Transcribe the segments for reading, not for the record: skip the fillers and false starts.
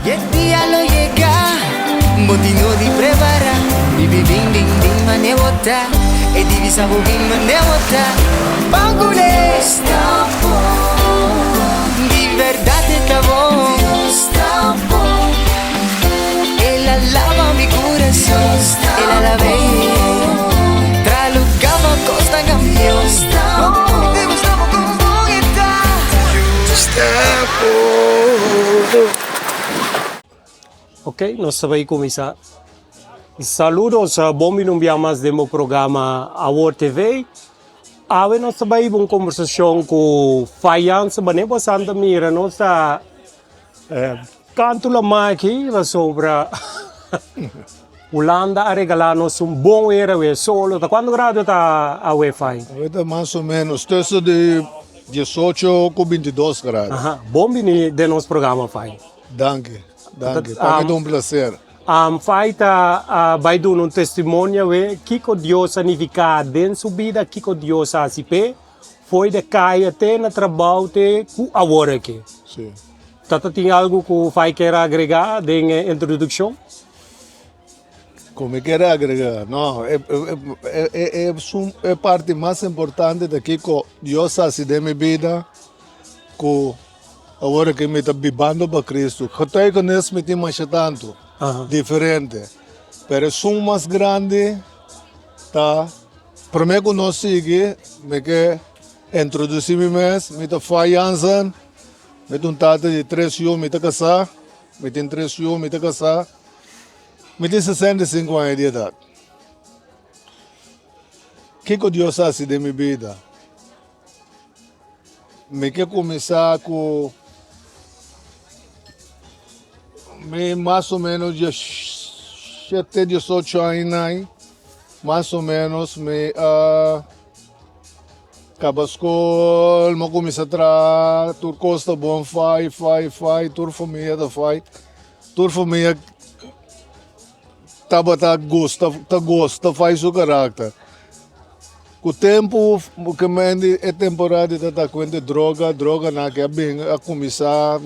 Y el día lo llega, botino di prepara, bibi bing ding ding manevota, e divisa bugin manevota, pangule stapo, di verdade tavo, stapo, e la lava mi corazón, e la lavé, tralugava costa campeón, stapo, devo stavo con Bogotá, stapo. Ok, nós vamos começar. Saludos, bom dia mais do meu programa Award TV. Hoje nós vamos uma conversação com Faiança, mas não Santa Mira, nossa canto lá aqui sobre Holanda a regalar-nos bom era o solo. Quanto grado está a Wi-Fi? Ahorita más o menos, esto de 18 con 22 grados. Aha, bom dia de nosso programa, Fai. Danke, danke. Para mí es un placer. Feita vai dar um testemunho que Deus significa dentro sua vida, que Deus asipe, foi de cair até no trabalho até agora aqui. Sí. Tata tem algo que o Fai quer agregar na introdução? Como quiera agregar, no, es parte más importante de que Dios hace de mi vida, que ahora que me está vivando para Cristo. Estoy con eso, me tiene más tanto, diferente. Pero es un más grande, tá? Para mí que no sigue, me que introducir mi mes, me está fallanza, me está un tata de 3 años, me está casado, me tiene 3 años, me está casado. Me tem 65 anos de idade. O que Deus faz de minha vida? Me quer começar com mais ou menos de 7, 18 anos, mais ou menos, me acaba a escola, me começa a trabalhar, tur costa bom, faz, tur família, tur família, gosta, faz o caráter. Com o tempo, que é temporada de estar com droga na que bem a começar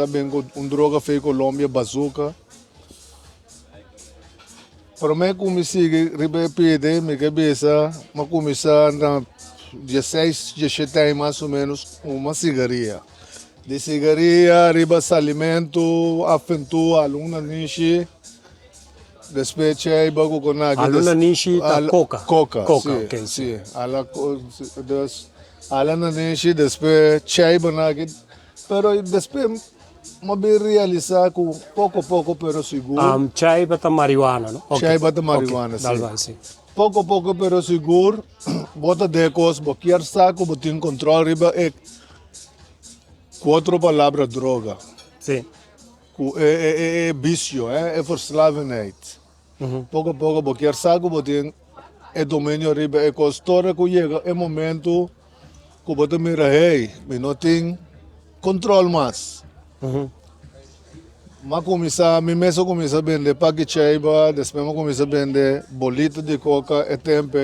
bem com droga feita Colômbia, bazuca. Para mim, comecei a repetir, me cabeça, mas começar na 16, 17 anos mais ou menos, uma cigarria. De cigarria, riba alimento, aventura, aluna niche. Depois c'è bago con Aluna nishi ta coca. Coca, sì, okay. sì. Alla nishi, depois c'è banagi. Pero depois ma ben realizar com pouco pero seguro. Chai bata marijuana, no? Okay. C'è bata marijuana, okay. sì. Sì. Pouco pero seguro. Bota decos, boquiar saco, botin control riba e 4 palavras droga. Sì. É vício, é verslavendheid. Pouco, porque saco, botin é domínio riba, é costura que chega, é momento que botin mira, hey, me não tem controle mais. Mas começar, me mesmo começa a vender paquichaiba, depois começa a vender bolito de coca, é tempo.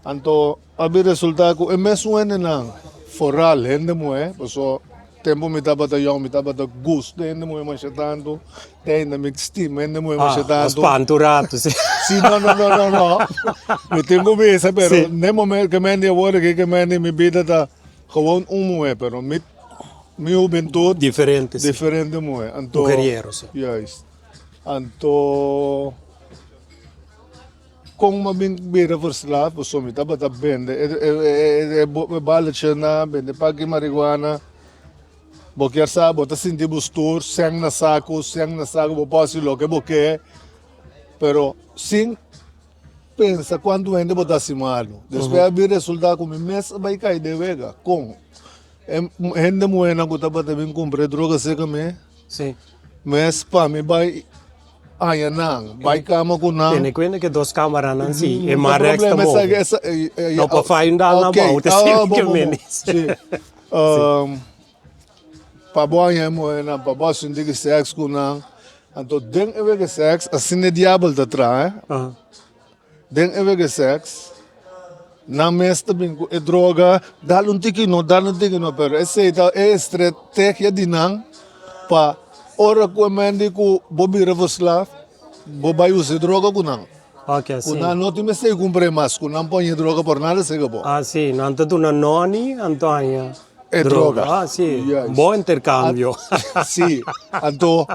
Então, a ver resultado, é mesmo não, foral, gente moe, pessoal. Tempo me estava da gosto, ainda muito mais tanto, ainda me estima, ainda muito mais tanto. Spanturato, sì. Sim, não. Me tenho mesa, pero no momento que me agora que me minha vida tá gewoon moe, pero minha juventude Diferente, sì. diferente moe. Então, Guerreiro, sì. yes. Então, como uma bira verslava, pessoal me estava da vende, bala chana, vende pagi marihuana. Porque sabe, bota sentir bustur, sang na saco, vou posso lo que boque, pero sem pensa quando ainda botar se malo. Depois abrir resultado como mês vai cair de vega, com ainda moena que tá também comprar droga seca me, Sì. mês pa me vai aí não, vai cama com não. Tiene cuenta que dos cámaras não sì, e mare extra problema mo. essa No pa fai un dal na volta, sì, che menis. Paboya moena, pabo sindig sex com não. Então, den que sex, assim é diabo da trás. Den que sex, na mesta bem é droga, dá um tiquinho, pero essa é estratégia de não para ora que mendi que bobi revoslav, bobai use droga kunang. Ok, assim. Kuna não te me sei cumprir mais, kuna põe droga por nada chega bom. Ah, sim. Nanto tu na noni, Antônia. É droga. Ah, sim. Yes. Bom intercâmbio. Sim, então,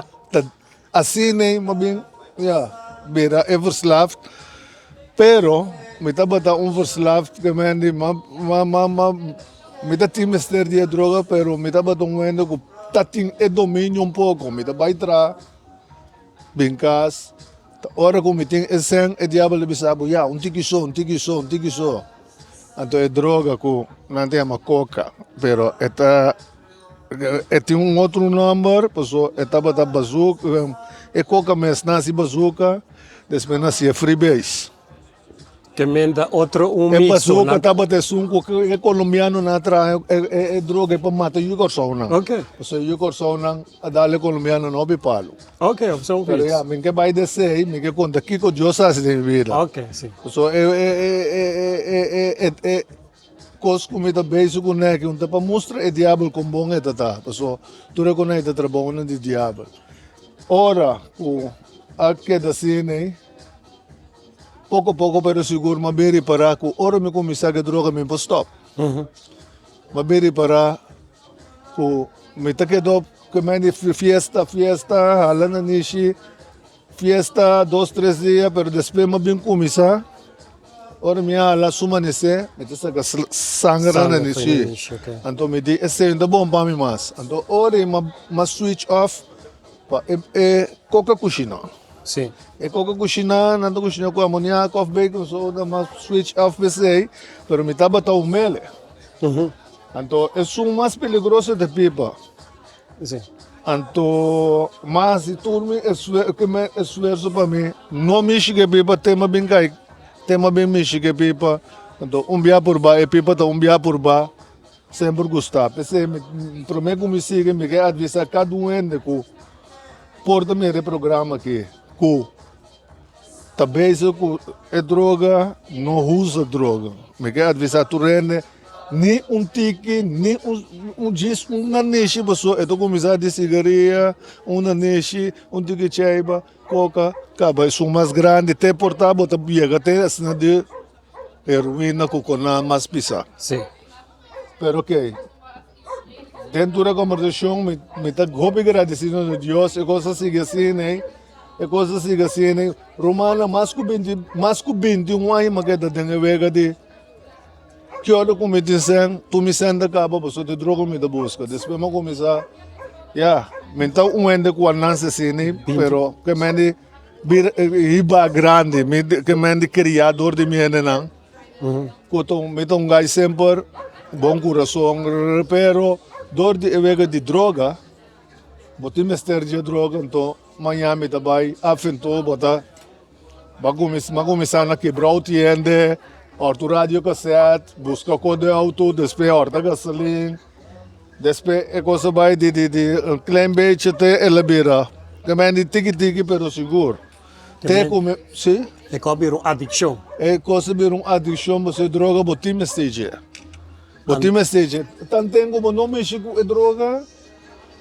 assim nem, mabing, bira everslav, pero, mita bata verslav que mendi, mita timester de droga, pero mita bata mendi que tating e domínio pouco, mita vai tra, bincas, ora que miting esen e diabo bisabo, tiki so. Então é droga que não tem uma coca, pero tem outro número, pessoal, estava da bazuca, é coca mas nasce bazuca, depois nasce freebase. Que menda outro É mixo. bazuca, estava de sunco, é colombiano na tra, é droga para matar o coração. Ok. Pessoal, o coração a dar colombiano não bipalo. Ok, opção Pero fix. minha vai descer, minha conta aqui com Deus assim de vida. Ok, sim. So coisa comida basic né que para mostrar é diabo com bom é tá. So tu reconhece o trabalho de diabo. Ora o aqui da cine pouco a pouco pero seguro mas beri para que ora me começar a droga me para stop. Mas beri para que me tá que do que me fiesta halana nishi fiesta 2-3 dias pero depois me bem começar. Ora minha la sumanese, me te saca sangra na nishi. Então me di esse ainda bom para mim mas. Então ora ma switch off pa coca cochina. Sim. E coca cochina, nando cochina com amoníaco, off bacon, so da ma switch off pensei, pero me tava tão mele. Então é mais perigoso de pipa. Sim. Então, mas se turme que me esforço para mim, não me chegue pipa tema bem cai. Tema bem me chegue pipa. Então, dia por ba, e pipa tá dia por ba. Sempre gostar. Pensei, para mim como sigue, me quer avisar cada ende que porta me reprograma aqui. Que também se é droga, não usa droga. Me quer avisar tu rende ni tiki, ni disco, nishi, pessoa, eu tô começando de cigarrilha, nishi, tiki chaiba, coca, acaba, isso mais grande, até portável, tá biega, até assim de heroína, cocona, mais pisa. Sim. Pero ok, dentro da conversação, me tá muito agradecido a Deus, e coisa sigue assim, né? E coisa sigue assim, né? Romana, mais que 21 anos, mas que tá dentro da de que olha como dizem, tu me senta cá, você te droga me da busca. Depois eu começar, então ende com a nança assim, pero que me iba grande, que me criador de minha não. Quando me um gai sempre bom coração, pero dor de vega de droga, bote mister de droga, então amanhã me trabalho, afentou, bota, começar a quebrar o tiende. Orto rádio cassete, busca code auto, depois orta gasolina, depois é coisa vai de claim bait até elabira. Também de tiki pero seguro. Até como sim? É como uma adicção. É coisa vir adicção, você droga botim stage. Botim stage. Tanto como não mexe com droga,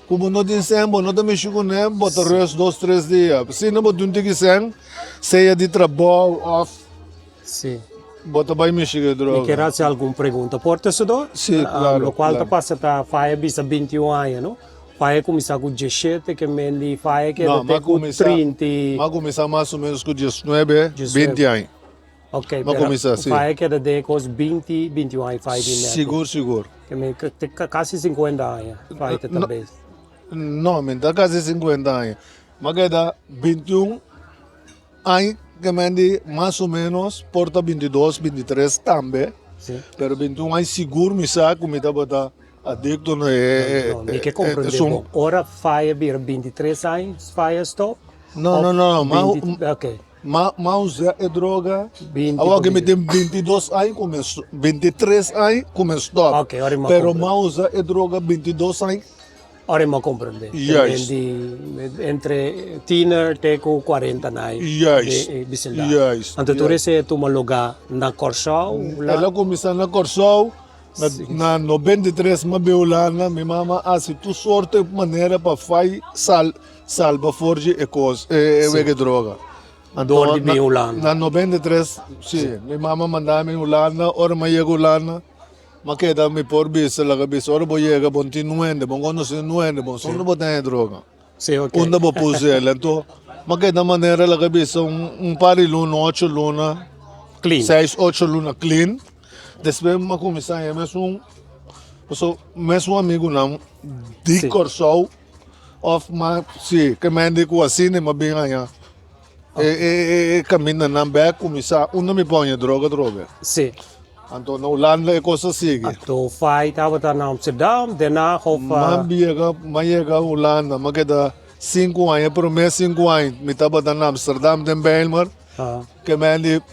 como não tem sem, não tem mexe com nem, bota resto 2-3 dias. Se não botam tiki sem, seja de trabalho off. Sim. Bota vai mexer droga. Me quer fazer alguma pergunta? Porta-se do? Sim, claro. No qual claro. passa para faia bisa 21 anos, não? Faia começar com 17, que mendi faia que não, até com 30. Mas começar mais ou menos com 19, 20 anos. Ok, mas começar sim. Faia que até com 20, 21 anos faia de neto. Seguro. Que me quase 50 anos, faia também. Não, me dá quase 50 anos. Mas que dá 21 anos. Que mendi mais ou menos porta 22, 23 também. Sim. Pero 21 anos seguro me saco, me dá botar adicto no Não, que compreender bom. Ora faia vir 23 anos, faia stop? Não, ok. Mas usar droga, agora que me tem 22 anos, começou, 23 anos, começou. Ok, ora me pero mas usar droga 22 anos. Ora me compreender. Yes. Entre teenager até com 40 anos. Yes. Então tu rece tu lugar na Corsol? Ela começa na Corsol, Na 93 mabiulana, mi mama assim, tu sorte maneira para faz salva forge e coisa, e droga. Door de Holanda. Na 93, sim, mi mama mandava mi Holanda, ora ma chega Holanda, ma che da mi por bisa la bisa, ora bo chega bon ti nuende, bon conosce nuende, bon sono botar droga. Sim, ok. Onda bo puse ela, então, ma che da maneira la bisa un pari luna, 8 luna, Clean. 6, 8 luna clean. Depois ma começar a mesmo amigo não, de corso, of ma sim, que me indico assim, ma bem ganha. Caminha na back, começar, me põe droga. Sim. Então na Holanda é coisa assim. Então, vai, estava na Amsterdam, daarna of... Ma chega Holanda, ma que dá 5 anos, por mês 5 anos, me estava na Amsterdam, tem Belmar, que me indico,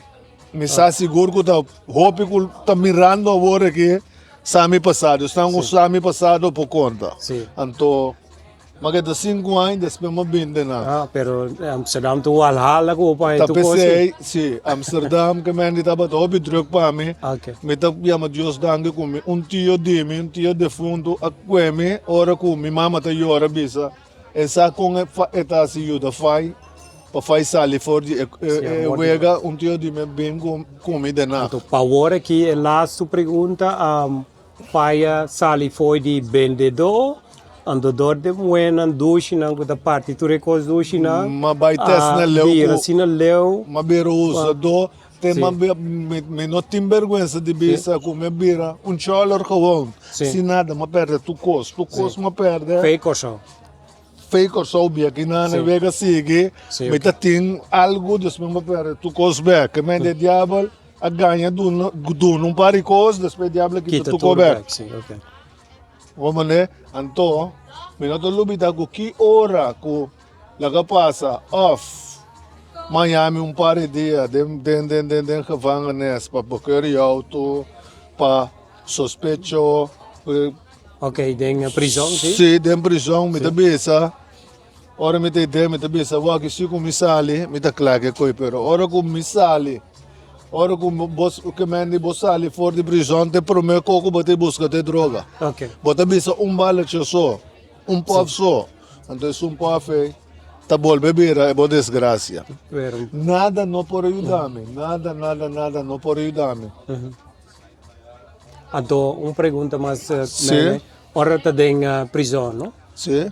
me está seguro que está mirando agora aqui, Sami passado, estão Sami passado por conta. Sim. Então, maganda 5 anos, depois me binde na. Pero Amsterdam tu alhala ko pa ito ko Tapos sim, Amsterdam, que me estava todo druk para mim. Okay. Me estava chama Deus dangue comigo, tio de fundo, a queme, ora com minha mama tá yora bisa. Essa com eta se ajuda fai. Para fazer ali fora de wega tio de me bem comida na. Então, para agora aqui, a last pergunta, paia sali foi de vendedor, andador de moeda, doce na da parte, tu recos doce na. Ma vai test na leu. Bira, sina leu. Ma bira usa do, tem me não tem vergonha de bisa com me bira, $1 gewoon. Se nada, ma perde tu custo ma perde. Fake or so. Fake or so bia que na vega sigue, me tá tem algo dos me perde tu custo back, me de diabo a ganha do um pari coisa, depois diabo que tu co back. Sim, ok. Como né? Então, me não tô lubida com que hora com laga passa off. Miami pari dia, den gevangenis para procurar auto, para sospecho. Ok, den prisão, sim? Sim, den prisão, me tá bisa. Ora me tá ideia, me tá bisa, wa que se comisali, me tá claque coi pero. Ora comisali. Ora como boss que mande bossali fora de prisão, te prometo que bote busca de droga. Ok. Bota bisa bala só, puff só. Então puff tá bom beber é boa desgraça. Nada não pode ajudar-me, nada não pode ajudar-me. Então, pergunta mais, ora tá em prisão, não? Sim.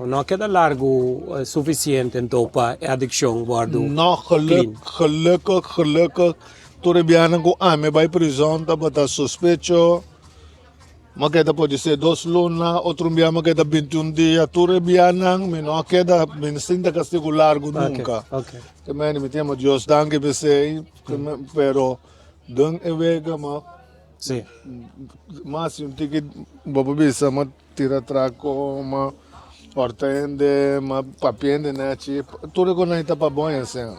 Não queda largo suficiente então para adicção guardo. Não, gelukkig. Toen bianan ko me bij prison, tapos suspecho. Magkita pode ser 2 luna, outro dia magkita 21 dias. Toen bianan, me não queda, me sinta castigo largo nunca. Okay. Que me temo Deus, danke você, pero dan evega ma. Sim. Mas tiki bababisa ma tira traco ma hortende ma papiende né tudo quando está para bom assim.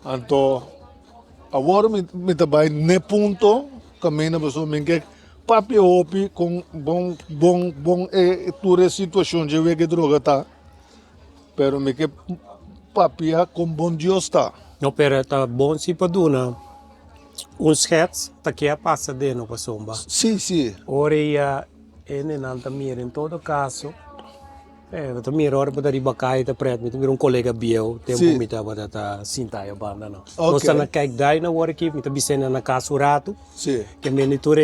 Então agora me trabalho ne ponto caminha pessoa me que papi opi com bom tudo situação de ver que droga tá. Pero me que papia com bom Deus tá. Não pera tá bom se paduna. Schets, tá que passa de no passomba. Sim. Ora ia não tamir em todo caso. Tamir ora para riba cai tá preto, me colega biel, tempo me tava tá sinta a banda não. Nós na kijk daí na hora que me tá bisena na casa rato. Sim. Que monitor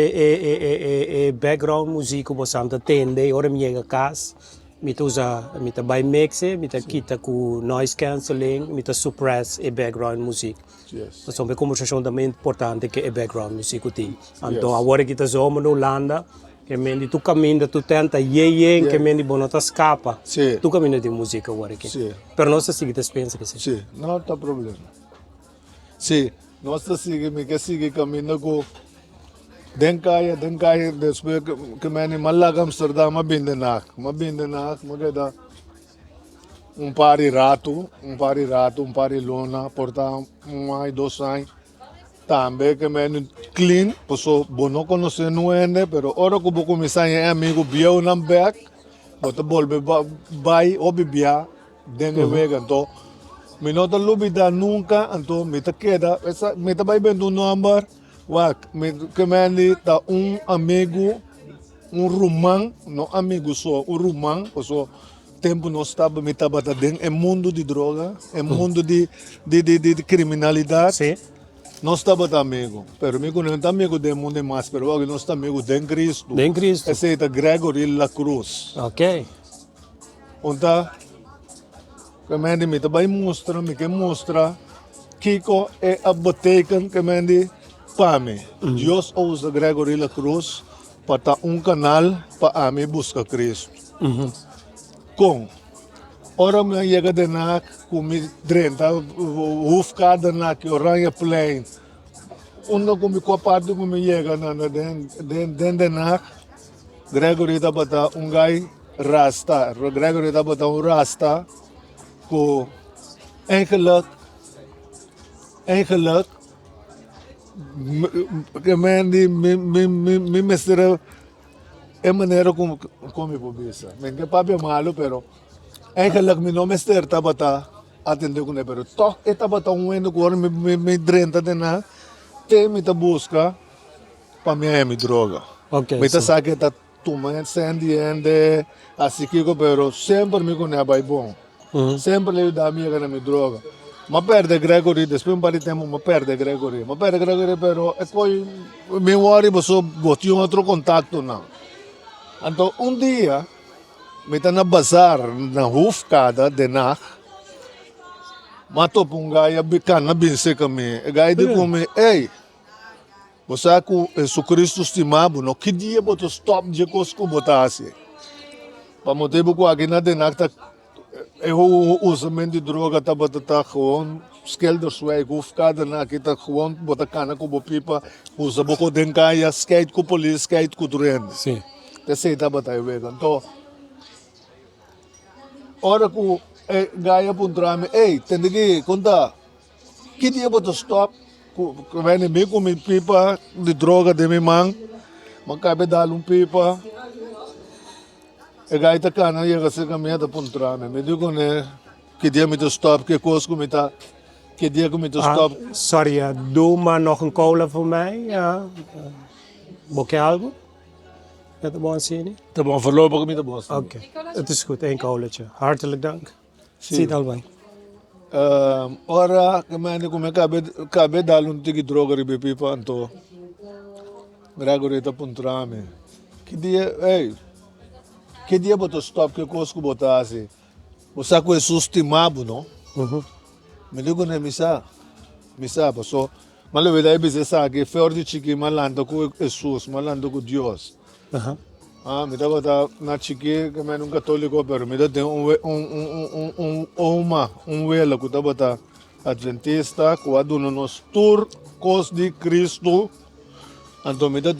background música bastante tende, ora me chega casa. Me usa, me tá by mixe, me tá quita com noise cancelling, me tá suppress background music. Yes. Então, é uma conversação também importante que é background music tem. Então, agora que tá zoando na Holanda, que mendi tu caminha, tu tenta que mendi bonota escapa. Tu caminha de música agora aqui. Pero nós seguimos pensa que sim. Sim, não tá problema. Sim, nós seguimos que sigue caminhando com Denkaya, depois que mendi malaga Amsterdam, mabindenak, magada pari rato, pari luna, porta mais 2 anos. Também que me clean, posso não conhecer nuende, pero ora que vou começar a amigo biau nam back, bota volve vai obibia dentro vega, então me não tá lubida nunca, então me tá queda, essa me tá vai vendo number, Wak, que me tá amigo, rumão, não amigo só, rumão, porque tempo nós estava me estava dentro é mundo de droga, é mundo de criminalidade. Sim. Nós estamos amigo, pero amigo não é amigo do mundo mais, pero agora nós estamos amigo de Cristo. De Cristo. Esse é Gregory La Cruz. Ok. Então, que me também mostra que é a betekent que me para mim. Deus usa Gregory La Cruz para canal para mim buscar Cristo. Com ora me chega de nak com me drenta hoefkade nak oranje plein. Onde com me parte com me chega na den de nak Gregory da bata gai rasta. Gregory da bata rasta com eigenlijk que me mestre é maneira como me pobisa. Me que papi malo, pero eigenlijk me não mestre tabata atender com ele, pero toch é tabata ano que me drenta de na te me ta busca para me droga. Ok. Me ta sabe tá tomando sandiende, assim que pero sempre me conhece bom. Sempre le dá minha gana me droga. Ma perde Gregory, depois um par de tempo, ma perde Gregory, pero é poi me worry, você botou outro contato não. Então dia me tá na bazar na hoefkade de nacht, mato pungai bicana binse kami, gai de come, ei, você com Jesus Cristo estimado, no que dia botou stop de cosco botasse, para motivo que aqui na de nacht o usamento de droga tá gewoon skelderswijk hoefkade na kita gewoon bota cana com pipa usa boko denkaia skate com polícia skate com trem. Sim. Esse tá batai vegan. Então, ora que gaia puntrame, ei, tem que contar. Que dia bota stop? Que vem me com minha pipa de droga de minha mãe, mas cabe dar pipa. E gaia tá cana e a caminha da puntrame. Me digo né, que dia me to stop, que coisa que me tá, que dia que me to stop. Sorry, doe maar nog een cola voor mij. Bok je algo? Met de bon zin? Tá bom, voorlopig me tá bom. Oké, het is goed. 1 colaatje. Hartelijk dank. Zie het al bij. Ora, que me come cabe dar tiki droga ribe pipa anto. Gregory tá puntrame. Que dia, ei. Que dia botou stop que cosco botasse. Você com Jesus estimado, não? Me digo né, misa, passou. Mas eu vejo aí você sabe que fora de chique malando com Jesus, malando com Deus. Me dá na chique que me um católico, pero me dá um vela que tá bota adventista, que a dona nos tour cos de Cristo. Então me dá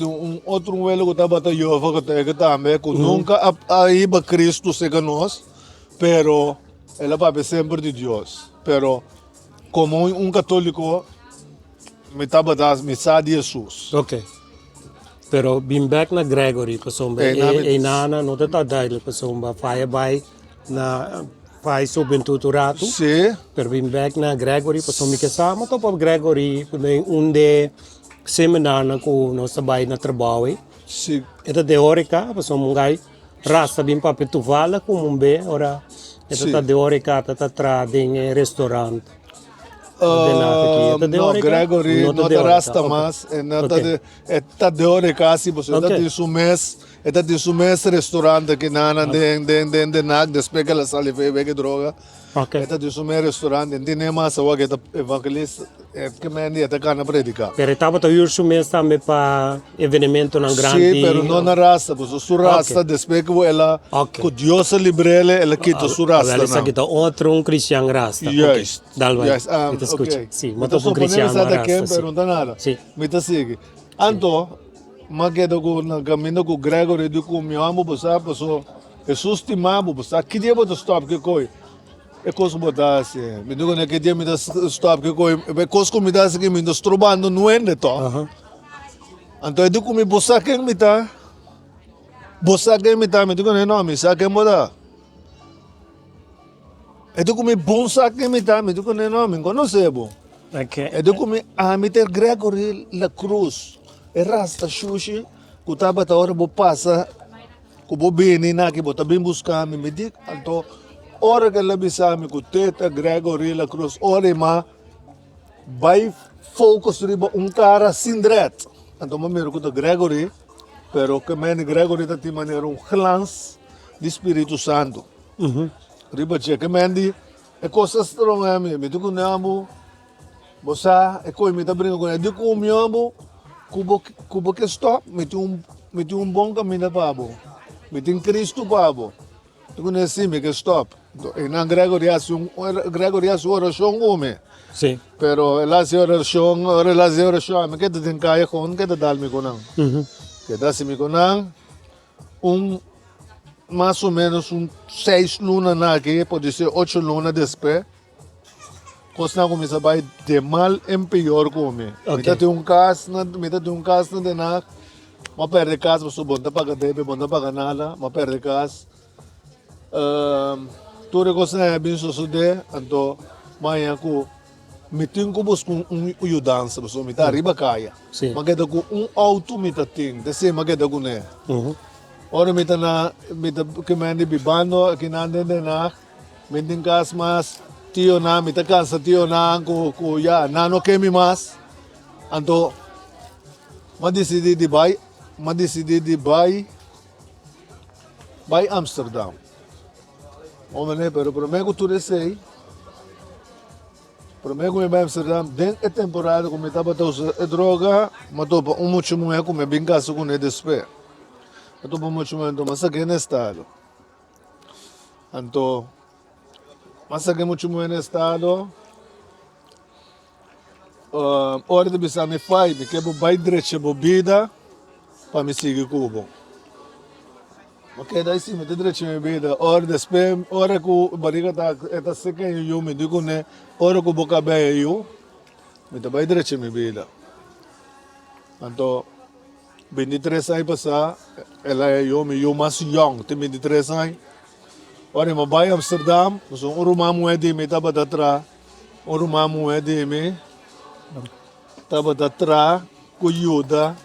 outro vela que tá bota Jeová que também, que nunca aí para Cristo chega nós, pero ela vai sempre de Deus. Pero como católico me tá bota missa de Jesus. Oké. Pero bin back na Gregory kasomba nana no tá duidelijk kasomba fire by na fai so bentuturato. Sim. Pero bin back na Gregory kasomba kasama to pa Gregory kundi unde seminar na ko no sabay na trabaho. Sim. Ito de horica kasomba ngai rasta bin pa petuvala kumumbe ora ito ta de horica ta tra ding restaurant. No, Gregory, não te rasta mais, está de hora casi, você está de su mês restaurante que nana de nag, depois que ela sale vege droga, está de su mês restaurante, não tem mais a que está evangelista, que me anda está cana predicar. Pero estava to yur su mês também para evenimento na grande. Sim, pero não na rasta, você su rasta, depois que ela, que Deus librele, ela quita su rasta. Ela sabe que outro cristiano rasta. Yes. Dalvai. Yes. Escuta. Sim, mas então tô cristiano rasta. Pero não dá nada. Sim. Me tá sigue. Anto, mas que do na caminho com Gregory do com meu amo, você passou. Jesus te mamo, você que dia você stop que coi. É coisa botar assim. Me digo né que dia me dá stop que coi. É coisa que me dá assim que me estou trobando no ende to. Então eu digo me você que me tá. Você que me tá, me digo né não, me sabe que me dá. Eu digo me bom sabe que me tá, me digo né não, me conhece bom. Ok. E dopo mi amiter Gregory La Cruz. E rasta xuxi, ku taba ta ora bo passa, ku bo bini na ki bo tabim buscami, mi dik anto ora que labisami ku teta Gregory La Cruz, ora ma vai focus riba cara sindret. Anto mamiro ku ta Gregory, pero que meni Gregory ta ti maneira glans di Espírito Santo. Riba che que mendi e coisa strong ami, mi tu namu, bosa e coi mi ta brinco com ele, com o meu kubo que stop, meti bom caminho para abo, meti Cristo para abo. Tu conhece me que stop. E na Gregory hace oração come. Sim. Pero ela se oração, me que te tem caia com que te dá me conang. Que dá se me conang mais ou menos 6 lunas na que pode ser 8 lunas depois. Costa começa a vai de mal em pior come. Okay. Mita tem caso na denak, ma perde caso para subonta paga debe, bonta paga nada, ma perde caso. Tudo coisa é bem sucede, então manhã ku mitin ku busco ajudança, pessoal, mita arriba caia. Sim. Mageda ku auto mita ting, desse mageda ku ne. Ora mita que mande bibando, que nande denak, mitin caso mas tio na mita kansa tio na ku ya nano kemi mas anto madecidi de by Amsterdam omene pero promego tu resei promego me by Amsterdam den e temporada como tava tosa droga matopa muito mulher como bingaço com despe matopa muito mulher então mas que estado anto Masa que muito bom estado, hora de pensar me faz, me quebro bem direito a bebida para me seguir cubo. Ok, daí sim, me tem direito a bebida, hora de espera, hora que o barriga está seca e eu me digo né, hora que o boca bem eu, me tem bem direito a bebida. Então, 23 anos passar, ela é eu mais young, tem 23 anos. Ora, ma vai Amsterdam, so urumamu edi me taba datra, urumamu edi me taba datra kuyuda,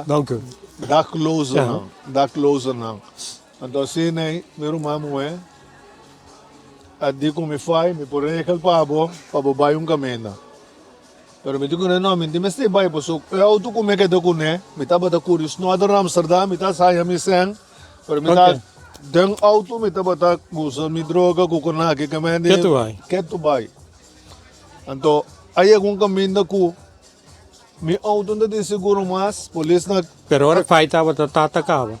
Dank u. da closer não. Então se nem meu urumamu adi como me faz, me porém aquele pabo vai caminho. Pero me digo não, me dime se vai, pois eu tu como é que tu né, me taba da curioso, no adoro Amsterdam, me tá saia me sen. Pero me tá den auto me tava tá usa me droga com na que mende que tu vai então aí algum caminho ku me auto não de seguro mas polícia na Pero ora fai tava tatacava.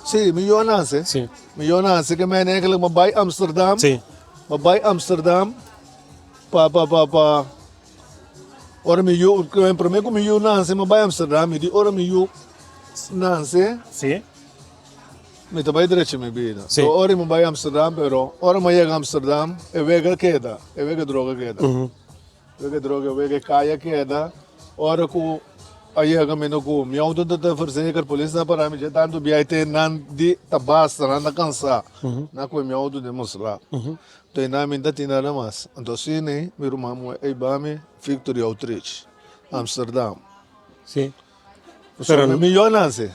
sim me ionase Sim. me ionase que mende que me vai Amsterdam Sim. me vai Amsterdam pa ora me eu que para mim como eu não me vai Amsterdam me di ora me eu não sei Sim. me trabalho direito minha vida. Sim. So, ora me vai a Amsterdam, pero ora me chega a Amsterdam, e vega queda, e vega droga queda. Vega droga, vega caia queda. Ora ku aí chega me no ku, me auto da verzekerd polícia para me já tanto biaite nan di tabas na cansa. Na ku me auto de mostrar. Então na me da tina na mas. Então sim, meu irmão é Ibame Victory Outreach, Amsterdam. Sim. Pero milionasse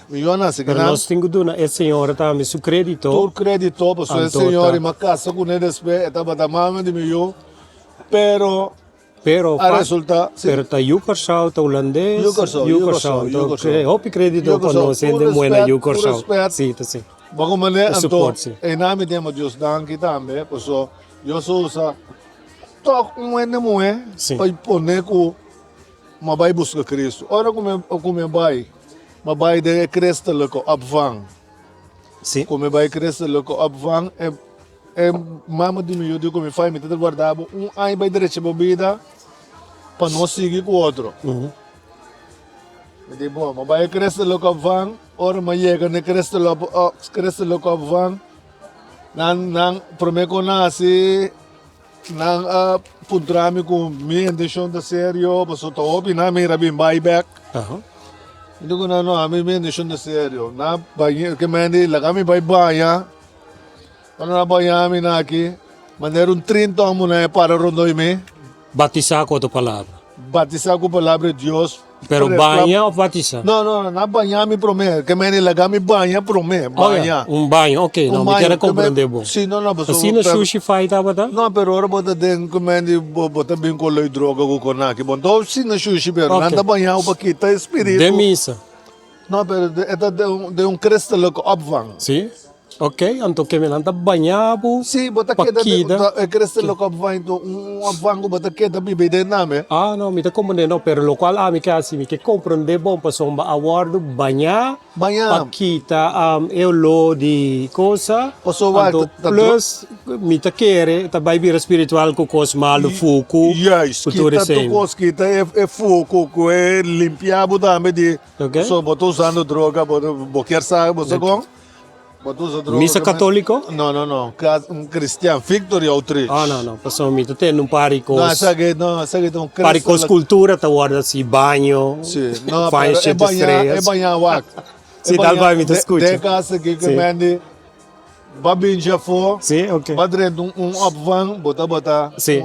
que Pero nós temos duna, a senhora está me su crédito. tu crédito, pues el señor y más casa con él después, estaba tamama de millón, pero Pero a resulta, sí. pero ta Jukersau, ta holandês, Jukersau. Hopi crédito quando você tem moeda Jukersau. Sim, tá sim. Bago mané, anto, support, sí. e nami temo Dios danki tambe, pues yo usa tok muene mue, Sim. pa pone ku mabay busca Cristo. Ora come mabay de Cristo loko abvang. Sim. Come vai Cristo loko abvang e mama di mio dico mi fai mettere guardavo ai vai direito bebida para não seguir com o outro. Me diz bom, mas vai Cristo loko abvang, ora mas chega ne Cristo loko abvang. Nan prometo nasi nan puntrami com minha intenção da sério, mas eu tô opinando me rabin buyback. Hindi ko na minha intenção da sério. Na que me lagami bay baya. Ano na bayami na aqui? Mandaram 30 anos né, para rondoi-me. Batizar com outra palavra. Batizar com a palavra de Deus. Pero banha ou batizar? Não, na banha me promete. Que me lagar me banha promete. Banha. Banho, ok. Não, me quero compreender bom. Sim, não. Assim no sushi faz, tá, bata? Não, pero ora bota den que me bota bem com lei droga com conaque. Bom, então sim na sushi, pero nada banha o paquita espírito. De missa. Não, pero é de christelijke opvang. Sim. Ok, então que me lanta banhabo. Sim, bota que é christelijke opvang, opvang bota que da bibi de nome. Ah, não, me tá compreendendo, pero lo qual me quer assim, me quer compreender bom, passou um awardo banha. Paquita, eu lo de coisa. Passou plus, me tá querer, tá vai vir espiritual com coisa malo, foco. Yes, kita tu coisa kita é foco, é limpiar também de. Ok. So botou usando droga, boquer sabe, você com? Missa católico? Não. Cristiano, Victory Outreach. Ah, não. Passou me tá tendo um paricos. Não, essa é um paricos cultura, tá guarda assim, banho. Sim. Não, é banhar wak. Se tal vai me escuta. De casa que mande babin já for. Sim, ok. Padre opvang, bota. Sim.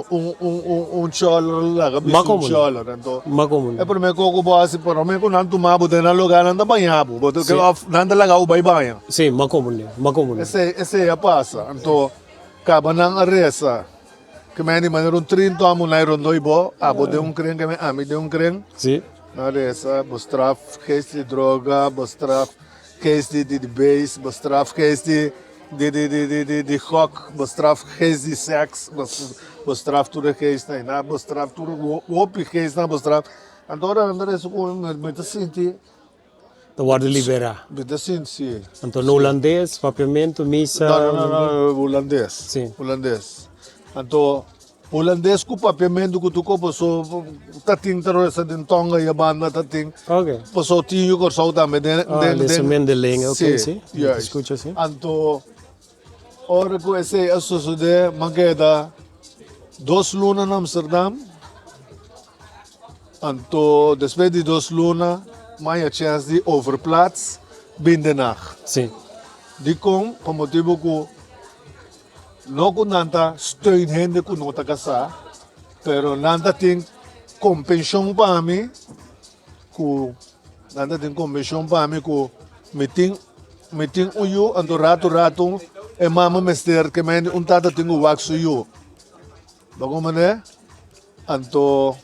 Cholo lá, um cholo, então. Macomum. É por mim que eu base, por mim que não tomar bota na lugar não banhar, bota que não lagar o banha. Sim, macomum. Esse é a passa, então acaba não arresa. Que me andi mandaram 30 anos na Rondoibo, de um crente que me ame de um crente. Sim. Arresa, bostraf, case de droga, bostraf, case de base, bostraf, case de rock, bostraf, case de sexo, bostraf tudo case na, bostraf tudo opi case na bostraf. Agora andar isso com me senti. Tá guarda liberar. Me senti. Então no holandês, papiamento, missa. Não, holandês. Sim. Holandês. Então holandês com papiamento que tu passou tating terus de tonga e a banda tating. Ok. Passou tinho com solta me den Mendeling, ok, sim. Escuta assim. Então ora que esse associado mageda 2 lunas na Amsterdam. Então depois de 2 lunas, mais chance de overplaats bindenach. Sim. Die kom motivo que não com nanta steunhende com nota casa, pero nanta tem compensão para mim, que nanta tem compensão para mim que me tem uyu ando rato e mama mester que me tata tem o wax uyu. Bago mané, anto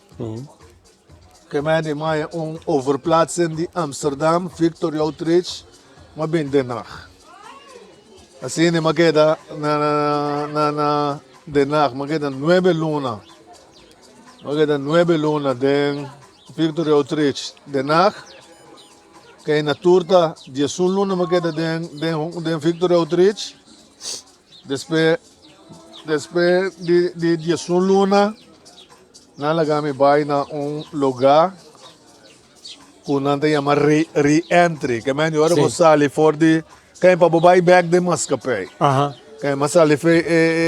que me mais overplaatsen de Amsterdam, Victoria Outreach, maar bindenach. Assim me queda na denach, me queda 9 lunas. Me queda 9 lunas de Victoria Outreach. Denach, que na turta 10 lunas me queda de Victoria Outreach. Después de 10 lunas, nalagami bay na lugar que nanta chama re-entry. Que me agora ko sali for de kaya pababay back de Mascapay. Kaya masali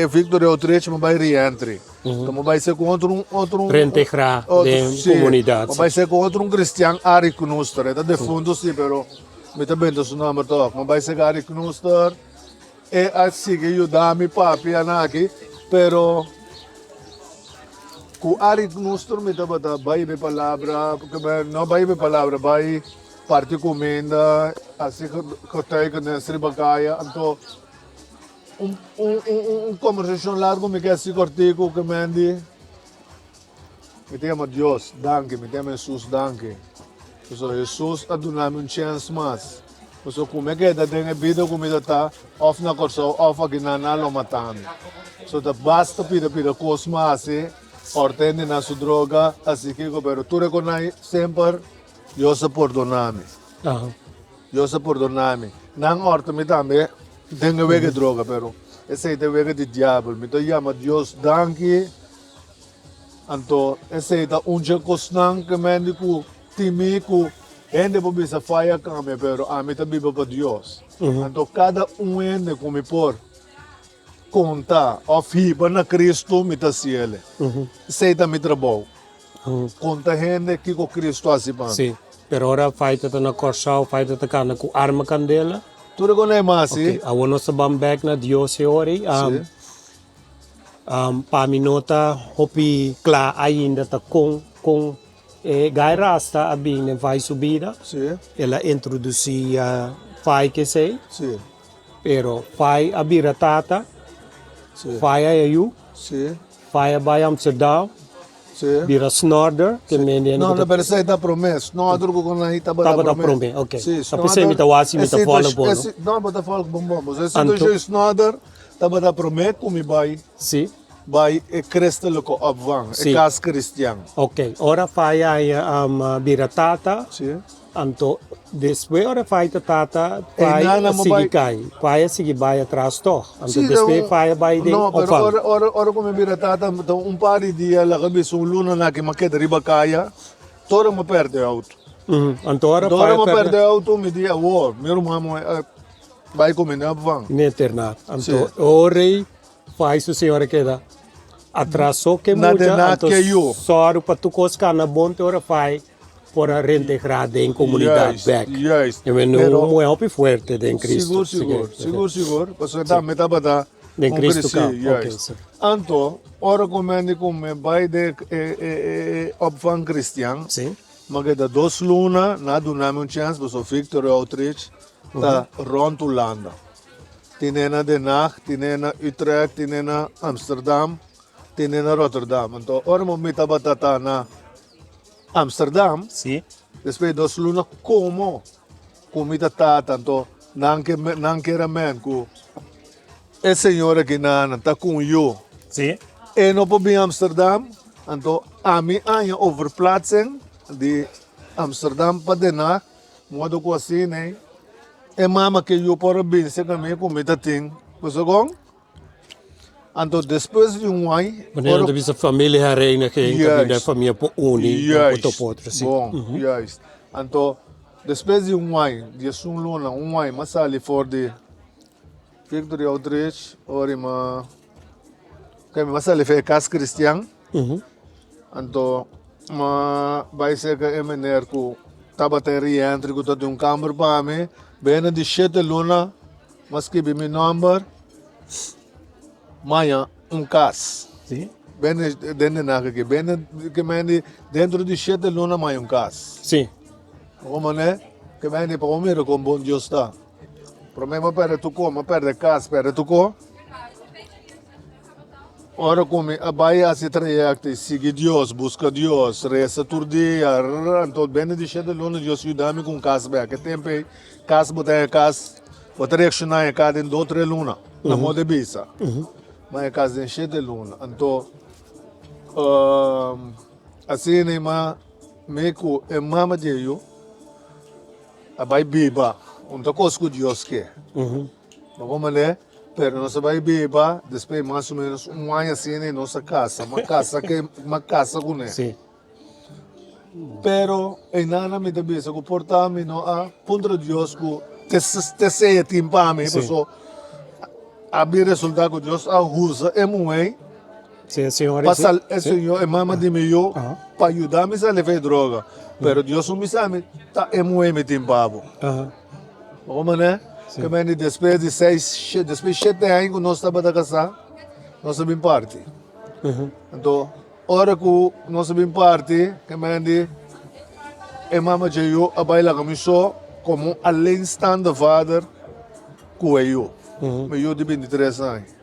Victoria Outreach mabay re-entry. Então mabay se com outro reintegrar de comunidade. Mabay se com outro Cristian Ari Knuster. Eta de fundo sim, pero me também do seu nome to. Mabay se Ari Knuster. E assim que eu dá mi papi anaki, pero ku Ari Knuster me tabata bay be palavra, não bay be palavra, bay parte comenda, assim que tem que nesri bagaya, então conversação largo me quer assim cortico que me andi, me tema Deus, danke, me tema Jesus, danke, so Jesus adunami chance mas. So como é que da tem vida comida tá off na corso off aqui na lo matando. So da basta pida cosma assim, ordene na sua droga, assim que pero tu reconai sempre eu se perdoname. Eu se perdoname. Não orta me também tem a ver droga pero esse é a ver de diabo. Me to chama Deus danke. Anto esse é unja cosnan que mendico timico. Ende po bisa fire kami pero ami tabi pa Dios. Anto cada ende kumi por conta of hiba na Cristo mita siele. Seita mi trabalho. Conta ende que com Cristo asipan. Sim. Pero ora feita na corsal, feita ta kana ku arma candela. Tu reconhece masi? Okay. Awono sa bambek na Dios e ori. Para mim nota, hopi claro ainda tá com gai rasta a bem vai subida. Sim, Ela introduzia fai que sei, sim, pero fai a bira tata, sim, fai a eu, sim, fai a by Amsterdam, sim. bira snorder, que me No, per sai da promessa. No, adoro con la hita Taba da promessa. prome, ok. Sì, Tapos sa mita wasi mita follow po, no? No, bota follow bom. Se Anto? do je snoder, taba da promessa come Si, vai e crestelo co abvang, Sì. e cas cristian. ok. Ora fai a bira tata, Sì. anto después ora fai ta tata, fai nana a mo sigi bai- kai, fai a sigi bai atrás to. Anto Sì, después fai a bai de no, pero opang. ora come biratata, un par di dia la cabe su luna na che makeda riba kaya, tora mo perde auto. Anto ora Tora fai mo perde per auto, mi dia, wow, miro mamo, vai come ne abvang. in internat. Anto Sì. ora fai su senhora que da atrasou que Na de muita, na anto que eu. só para tu coscar na bonte ora fai para reintegrada em comunidade Yes, back. yes. E não Pero- é muito forte de em Cristo. Sigur. Paso da meta bata. De Cristo cá. Ok, Yes. sir. Anto, ora comandi come vai de opvang Christian. Sim. Magda dos luna, na dunami un chance, paso Victory Outreach, ta rond Hollanda. Tinena Den Haag, tinena Utrecht, tinena Amsterdam, tinena Rotterdam. Anto, ora mo meta bata na Amsterdam, Sim. Después dos luna como comida tá tanto nanke ramen ku e senhora que na tá com eu Sim. e no po Amsterdam anto ami anya overplaatsing de Amsterdam pa Den Haag modo ko assim né e mama que eu por bem se kami comida ting pusogong anto depois de ano Wanneer er een familiehereniging, Juist. de familie po uni, Juist. op potro, sim. Bom, juist. Então, depois de ano, de luna, ano, mas ali for de Victory Outreach, ora que mas ali foi casa cristian. Então, vai ser que é menor que tabateri entre que todo câmara para mim, bem de 7 luna, mas que meu número, manhã casa. Sim. Bene dentro na que bene que meni dentro de 7 luna mais caso. Sim. Como né? Que meni para comer com bom Deus está. Problema para tu como perde casa para tu co. Ora come a baia se trajecto sigue Deus, busca Deus, reza todo dia, então bene de 7 luna Deus ajuda-me com casa bem. Que tempo casa botar reaccionar em cada em 2 3 luna. Na moda bisa. Mas casa em 7 luna. Então assim nem meco é mama de eu a vai biba coisa Deus quer mas como é pero nossa vai biba depois mais ou menos ano assim em nossa casa uma casa com ele Sim. pero em nada me também se comportar-me não a ponto Deus que te sei timpa me pessoa a resultado que Deus a usa é muito Sim, senhora. Pasal esse eu mama de meu para ajudar-me a levar droga. Pero Deus me sabe, tá é muito timpavo. Como né? Que me depois de 7 anos que nós estamos a casar, nós sabemos parte. Então, hora que nós sabemos parte, que me é mama de eu a bailar com só como além stand father com eu. Eu de 23 anos.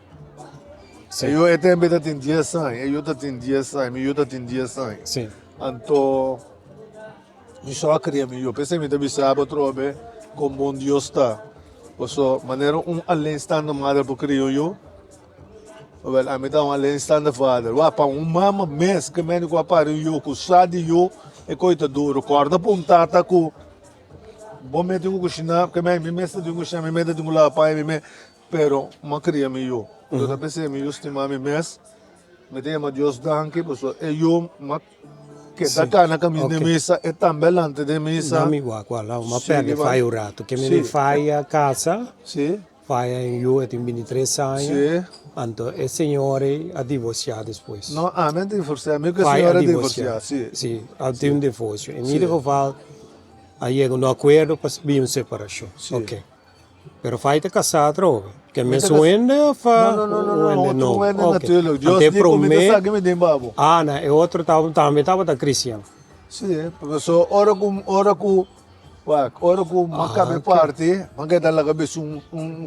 Eu até me tem 10 anos, eu tenho 10 anos, eu tenho 10 anos. Sim. Então, eu só queria eu pensei que me sabe trobe com bom Deus está. Então, maneira além stand mother por criou eu. Well, a mim tá além stand father. Wa para mama mês que me com para eu com sadi eu e coita duro, corda puntata com bom me tenho que ensinar, que me mestre tenho que ensinar, me tenho que lá pai me pero ma queria eu. Eu pensei me estimar me mês. Me dei a Deus danke, porque eu que da cana caminho de missa e também delante de missa. Não me guarda lá, uma Sim, perna vai. faz o rato, que me Sim. faz a casa, Sim, faz em eu tenho 23 anos, sim. então é senhora a divorciar depois. Não, a mim divorciar, meu que a Vai senhora a divorciar, sim. Sim, tem um divórcio. Em ieder geval, aí chega no acordo para vir uma separação. Sim. Ok. Pero faz te casar droga. Que me suende of Outro wende natuurlijk. Dios Ante di kumita prome. sa akin din babo. Ah, na e outro também da Cristiano. Sim, porque so ora ku makabe party, maganda talaga bis um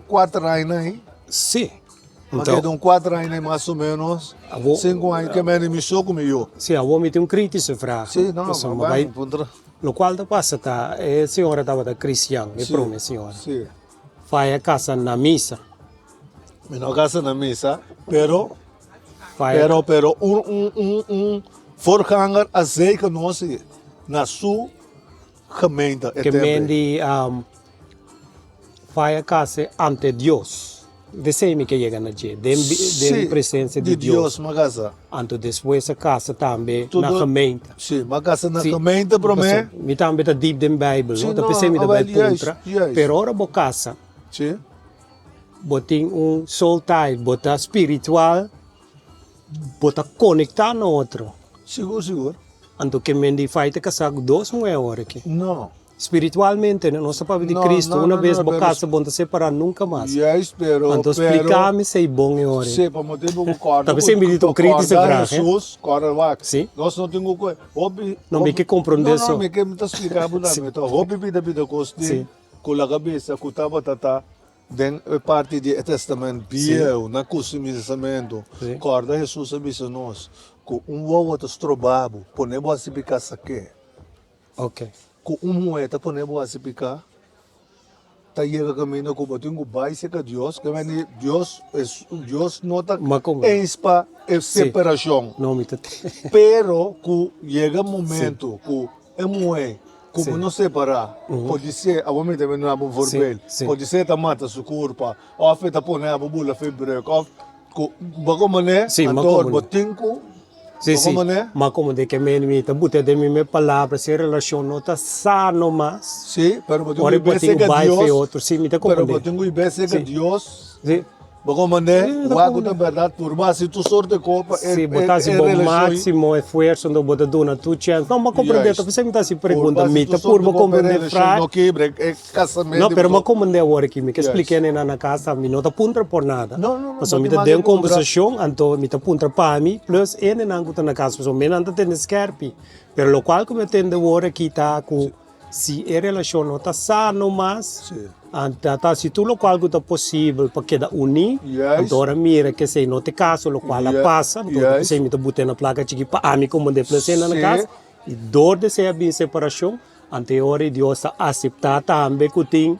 4 anos aí. Sim. Maganda Então, 4 anos mais ou menos. Avo- 5 anos que me me sou comigo. sim, a homem tem kritische vraag. Sim, não, Dus, mas vai, vai encontrar. no qual da passa tá, é a senhora estava da Cristiano, me prome, senhora. Sim. Vai a casa na missa. Me não gasta na missa, pero Vai voorganger als zeker nós na sua gemeente. que mendi vai a casa ante Deus. Desde que chega na dia, de presença de Deus. magasa. Anto depois a casa também Tudo- na gemeente. Sim, magasa na Sim. gemeente para mim. Mi também tá deep den Bible, Sim, não? Tá não, pensando da well, Bible yes, contra. yes. Pero ora bo casa, Sim. boting soul tie, bota espiritual, bota conectar no outro. Seguro. Anto que mendi fight casar dois mulheres aqui. Não. Espiritualmente, não se pode de No, Cristo, no, uma no, vez no, bo pero- casa, bom separar nunca mais. Yes, pero Anto explicar-me se é bom e hora. Sim, para motivo que corda. Tá pensando em crítico corda vraag, hè? Jesus, corda wak. Sim. Nós não temos que Não me que compreender Não, só. me que me tá explicando na meta. Hobby vida costi. Sim. Com a cabeça que tava tata den parte de testamento bio na customização. Sim. Corda Jesus avisa nós com outro estrobabo, ponemos a se picar saque. Ok. Com moeda ponemos a se picar. Tá chega caminho com o tingo vai ser que Deus, que vem Deus nota Mas como? para separação. Não me tá. Pero que chega momento que é moe, como Sim. não separar, pode ser, a homem também não é bom verbal, Sim. pode ser tá mata sua corpo, ou afeta pôr a bula febre, ou bago mané, Sim, mas antor como? botinco, Sim, sim. Como, né? Mas como de que me tá botando de mim palavras, se relação não tá sano mais. sim, pero botingo Ora ibese botinho que vai fe Deus, outro, sim, me tá pero compreendendo. botingo ibese que Sim. Deus, Sim. bago mané, Sim, tá o água bom, da né? verdade, por mais se tu sorte copa, Se botasse bom máximo esforço, não bota duna tu chance. Não, mas compreender, tá pensando que se pergunta mita por me compreender fraco. não quebra, é casamento. Não, pero mas compreender agora aqui, me que Yes. expliquei na casa, me não tá punta por nada. Não, Mas não me tem tá dando nada contra. conversação, então me tá punta para mim, plus ele não tá na casa, so me não tá tendo scarpe. Pero lo qual como tendo agora aqui tá com se a relação não tá sano mais, Sim. tá se tudo o qual tá possível para que da unir, Yes. então ora mira que se não te caso, o qual Yes. passa, então Yes. se me tá botando a placa aqui para mim como de plus na Sim. casa. E dor de ser a separação, anterior Deus a aceitar também que tem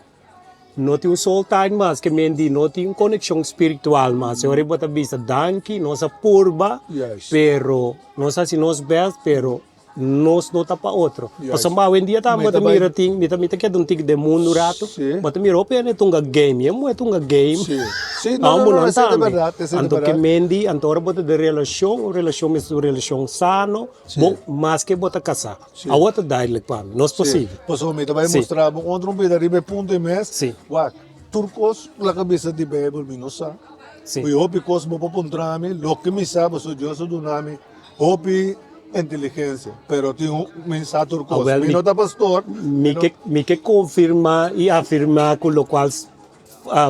não tem soul time mas que mendi não tem conexão espiritual mas se ora bota vista danke nossa purba Yes. pero não sei se nós best pero nós não tá para outro Yes. mas samba hoje em dia tá Me bota também- mira tem me que um tig de mundo rato Sim. bota mira open é tunga game é tunga game Sim. Sim, não, essa é verdade, essa é anto que verdade. mendi anto ora bota de relação é relação sano bom mas que bota casar a outra duidelijk para mim não é possível Posso me também Sim. mostrar outro pedaço ponto de mês. Sim. Wak, turcos la cabeça de Bible minosa. Sim. E hopi cos mo pontrami, lo que me sabe so Deus do nome, hopi inteligência, pero tem mensagem turcos. well, Me nota pastor. me que confirma e afirma com o qual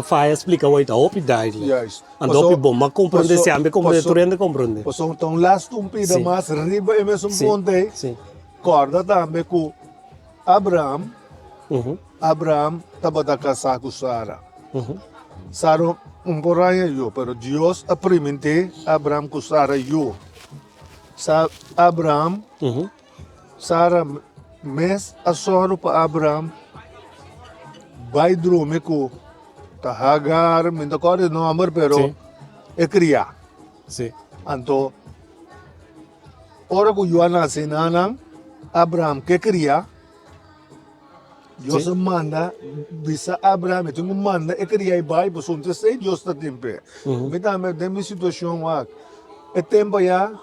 faz explica o opi duidelijk. Yes. Ando opi bom, mas compreende se ambe compreende Posso- turende compreende. Posso então last pida Sim. mais riba e mesmo Sim. ponte. Sim. Corda também com Abraham. Uhum. Abraham estava da casa com Sara. Uhum. Sara poraya yo, pero Dios aprimente Abraham com Sara yo. Abraham, Uhum. Sara mes asoro para Abraham. Vai drume com Hagar, me não corre no amor, pero Sim. é criar. Sim. Anto, ora que eu nasci nanang, Abraham que cria, Deus Sim. manda, bisa Abraham, itu manda, cria e vai, pois onde sei Deus está tempo. Me dá me tem situação lá, é tempo já,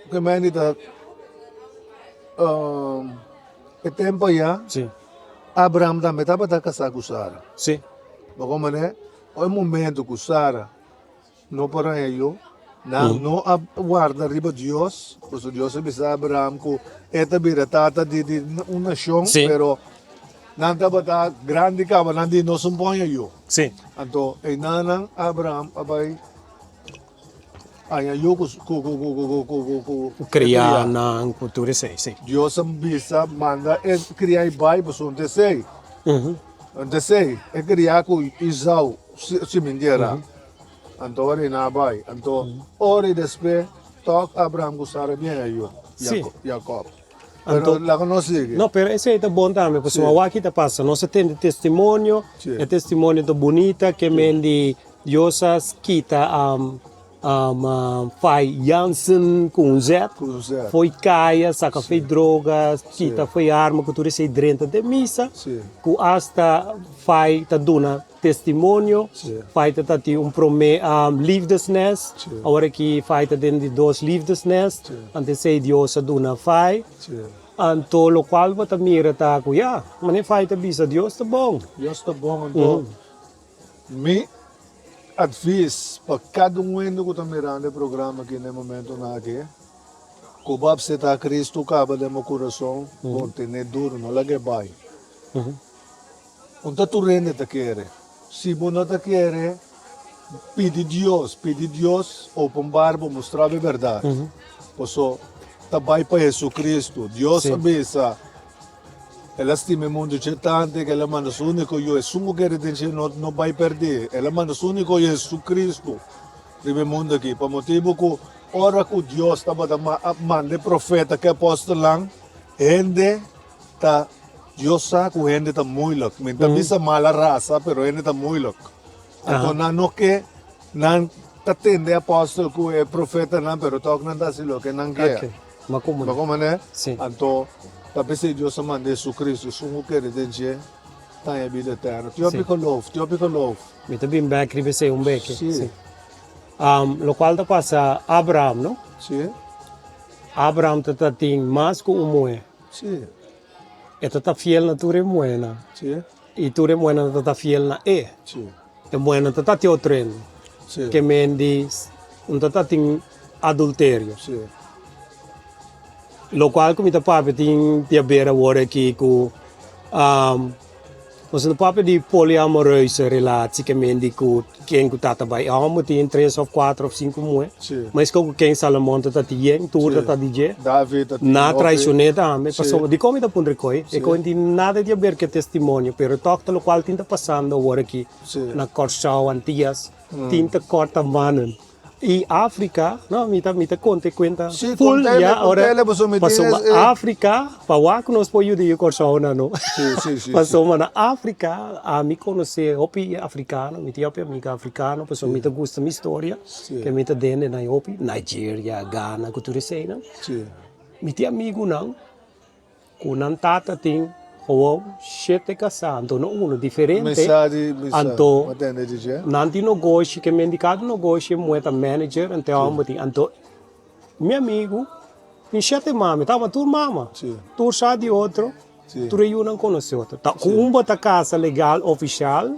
que me ainda, é tempo já, Sim. Abraham também estava da casa com Sara. Sim. Bako mané, o momento que Sara não para eu, não guarda riba Deus, porque Deus bisa Abraham que esta vira tata de uma nação, Sim. pero Nanta bata grande ka ba nandi no sumponya yo. Sim. Anto ay nanang Abraham abay ay yo Criar na cultura, sim. Dios ang bisa manda criar bai busunte sei. Ante sei criar ku Isau si mindera. Anto ori na bai. Anto ori despe tok Abraham gusara bien yo. Sim. Jacob. Pero la conosci. No, pero esse é bom também, porque uma aqui tá passa, nós temos testemunho, Sim. é testemunho do bonita que mendi Diosas kita fai Jansen com Z, foi caia, saca foi drogas, kita foi arma, que tudo isso drenta de missa, que hasta fai tá duna testemunho, fai tá ti prome liefdesnes, agora que fai tá dentro de dois liefdesnes, antes sei Diosa duna fai. Anto lo qual bata mira ta kuya, mane fai ta bisa Dios tá bom. Dios tá bom, então. Mi advice para cada um que está mirando o programa aqui no momento na aqui, que o bab se tá Cristo caba de meu coração, contene duro, não lage bai. Onde tu rende te quer? Se você não te quer, pede Deus, open barbo, mostrar a verdade. Posso tabai para Jesus Cristo, Deus avisa. Ela estima muito tanto que ela manda o único eu, sumo que ele não vai perder. Ela manda o único Jesus Cristo. Ribe mundo aqui, para motivo que ora que Deus estava mandando profeta que apóstolo lang, gente tá Deus sabe que gente tá muito louco. Minta bisa mala raça, pero gente tá muito louco. Então não que não tá tende apóstolo que é profeta não, pero toque não tá se louco, não quer. Makomane, né? Sim. Então tapi se Deus manda Jesus Cristo, sumo que ele tem a vida eterna. Tio pico love. Me tá bem back ribe sei back. Sim. Lo qual tá passa Abraham, no? Sim. Abraham tá tem mais com o moe. Sim. E tá fiel na ture moena. Sim. E ture moena tá fiel na e. Sim. E moena tá te outro. Sim. Que mendi tá tem adultério. Sim. Lo qual come papi tem a ver agora aqui com você não pode de poliamorosa relação que mendi com quem que tá também tem 3 ou 4 ou 5 mulheres mas com quem Salomão tá tem tudo tá DJ David na traicioneta me passou de como da pondre coi e com tem nada de ver que testemunho pero toque lo qual tinta passando agora aqui na Corsau Antias tinta corta mano e África, não, me tá conta full ya ahora passou África, para lá que nós podemos ir corção não. Sim. Passou na África, a me conhecer hopi africano, me tinha amiga africano, passou me gosta minha história, que me tá dentro na hopi, Nigeria, Ghana, que tudo isso não. Me tinha amigo não, com não tata tem ou 7 casados, não diferente. Anto, nanti negócio que mendicado negócio moeda manager, então anto meu amigo, tem 7 mama, tava tudo mama, tu sai de outro, tu aí não conhece outro, tá com bota casa legal oficial,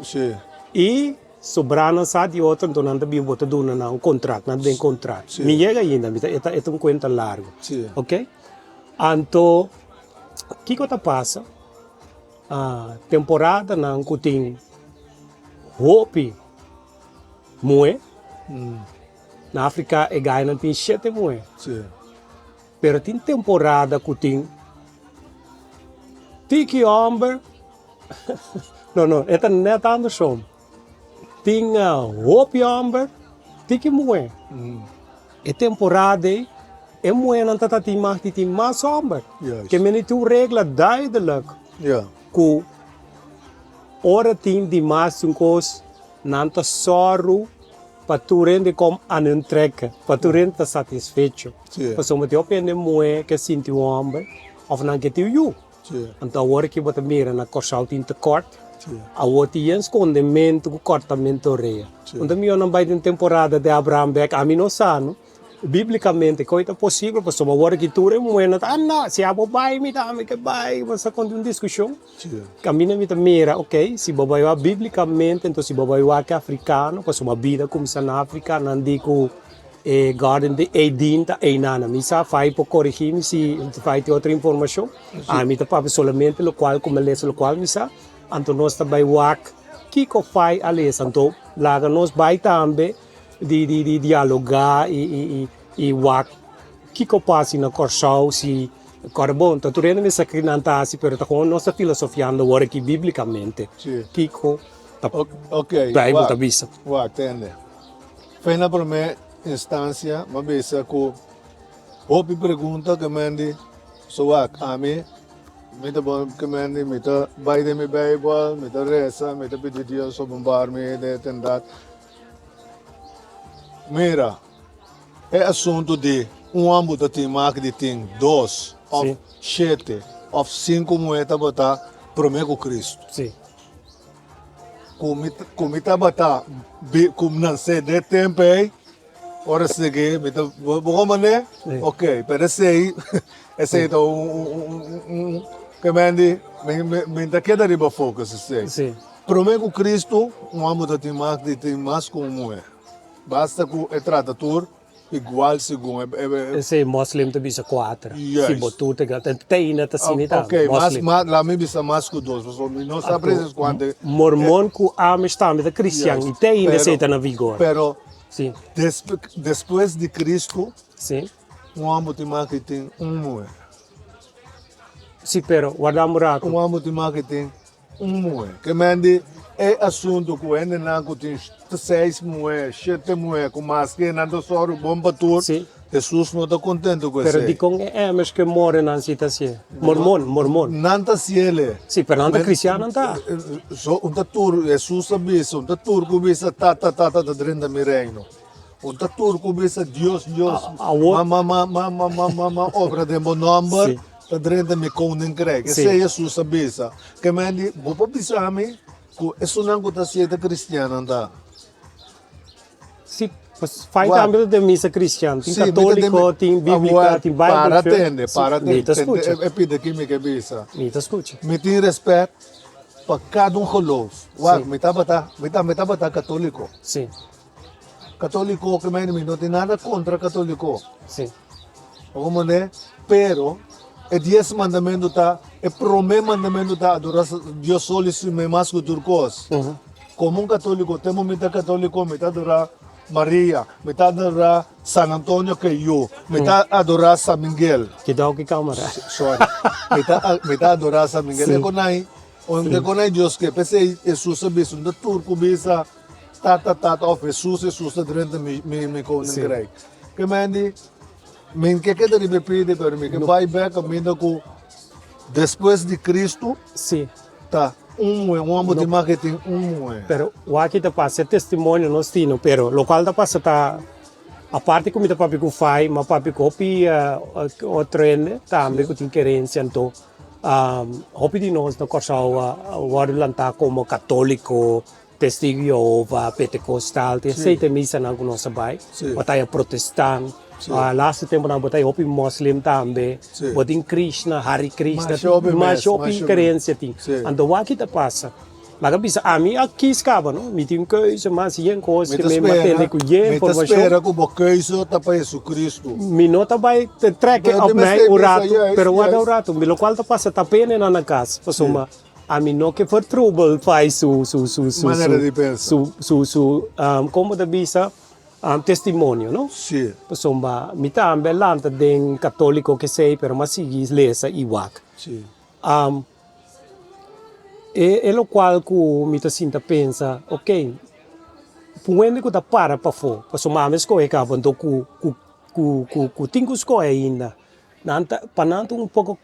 e sobrando sai de outro, então não deve botar do não contrato, não tem contrato. Me chega ainda, é conta largo, ok? Anto, que coisa passa? Temporada nang kuting hopi moe na África é ganha tem 7 moe pero tem temporada kuting tiki amber não é não tanto som tem hopi amber tiki moe é temporada é moe não tá tem mais amber que meni tu regla duidelijk que ora tem demais coisas não tá sorro para tu render como a entrega para tu render satisfeito para só meter o pé de moe que sinto o homem ou não que tu you então agora que você mira na corsal tem te corte a outra tem escondimento com cortamento reia então me não vai ter temporada de Abraham Beck a mim não sabe biblicamente coisa possível para só agora que tu é moeda não se a bobai me dá me que vai você com uma discussão caminha me mira ok se bobai va biblicamente então se bobai va que africano para uma vida como na África não digo e garden de edinta e nana misa fai por corrigir se fai ter outra informação a mim tá papo solamente lo qual como lê lo qual misa anto nós também wak kiko fai ali santo laga nós vai também de dialogar e wak kiko passa na corsau se carbon tá turendo me sacrinanta se pero tá com nossa filosofia anda agora aqui biblicamente kiko tá Ok, Bible tá bisa entende. Foi na primeira instância, uma vez que houve pergunta que me so a mim, me tá bom que me tá vai de minha Bible, me tá reza, me tá pedir Deus sobre me de tentar. Mira, é assunto de homem da timar de tem 2 ou 7 ou 5 moedas botar primeiro Cristo. sim Como tá botar como não sei de tempo aí, ora seguir, me tá vou mané, ok, parece aí, esse aí tá que me tá queda riba focus sei. sim Primeiro Cristo, homem da timar de tem mais como é. Basta que é tratador igual segundo esse muslim também bisa 4 Yes. se botou tem na tacinita ok, mas lá me bisa mais que 2, porque não sabe presos quando mormon ku está me cristiano e tem ainda seita na vigor pero sim depois de Cristo, sim homem de marketing moeda. sim pero guardamos Homem de marketing moeda. Que mande é assunto que ainda não tem 6 moedas, 7 moedas, com mais que não só o bom para tudo. sim Jesus não está contente com isso. pero di kong mas que mora na situação mormon Não está cielo. sim pero não cristiano não tá So, un tatur, Jesus avisa, un tatur que bisa dentro do reino. Un tatur que bisa Deus, mama, obra de meu nome, tá dentro do meu koninkrijk. Esse é Jesus avisa. Que me diz, vou para a mim, que isso não está sendo cristiano, tá? sim faz também de missa cristiana tem católico tem bíblica tem Bible Para atender. escuta É pide que me que bisa. me escuta Me tem respeito para cada geloof. Me tá bata católico. sim Católico que não tem nada contra católico. sim Como né? Pero o 10 mandamento tá, o primeiro mandamento tá adorar Deus só e mais que turcos. Como católico, temos muita católico, me tá adorar Maria, me tá adorar San Antonio que eu, me tá adorar San Miguel. que dá o que câmara Sorry. me tá adorar San Miguel. É conai, onde conai Deus que pensei Jesus bis um turco bisa of Jesus dentro me koninkrijk. Que mande men que deve repetir para mim que vai back a mim que depois de Cristo sim tá homem de marketing pero o aqui tá passa testemunho nós tino pero local tá passa tá a parte como tá papi com fai mas papi copia o trem também que tem querência então hopi de nós no corsau o lantar como católico testigo Jeová pentecostal tem aceita missa na nossa bai batalha protestante last tempo na batalha hopi muslim também botin Krishna Hari Krishna mas hopi querência tem então o aqui tá passa mas bisa ami aqui escava não me tem coisa mas yen coisa que me mantém com yen informação espera que o boqueiso tá para Jesus Cristo mi nota vai track up mai o rato pero o rato mi local tá passa tá pena na casa passoma a mim não que for trouble faz maneira de pensar como da bisa testemunho não sim passoma mi tá ambelante den católico que sei pero mas sigue lesa igual sim e lo qual que mi ta sinta pensa ok puende que tá para fo passoma mas ko e ka bando ku tingo sko ainda nanta pananto pouco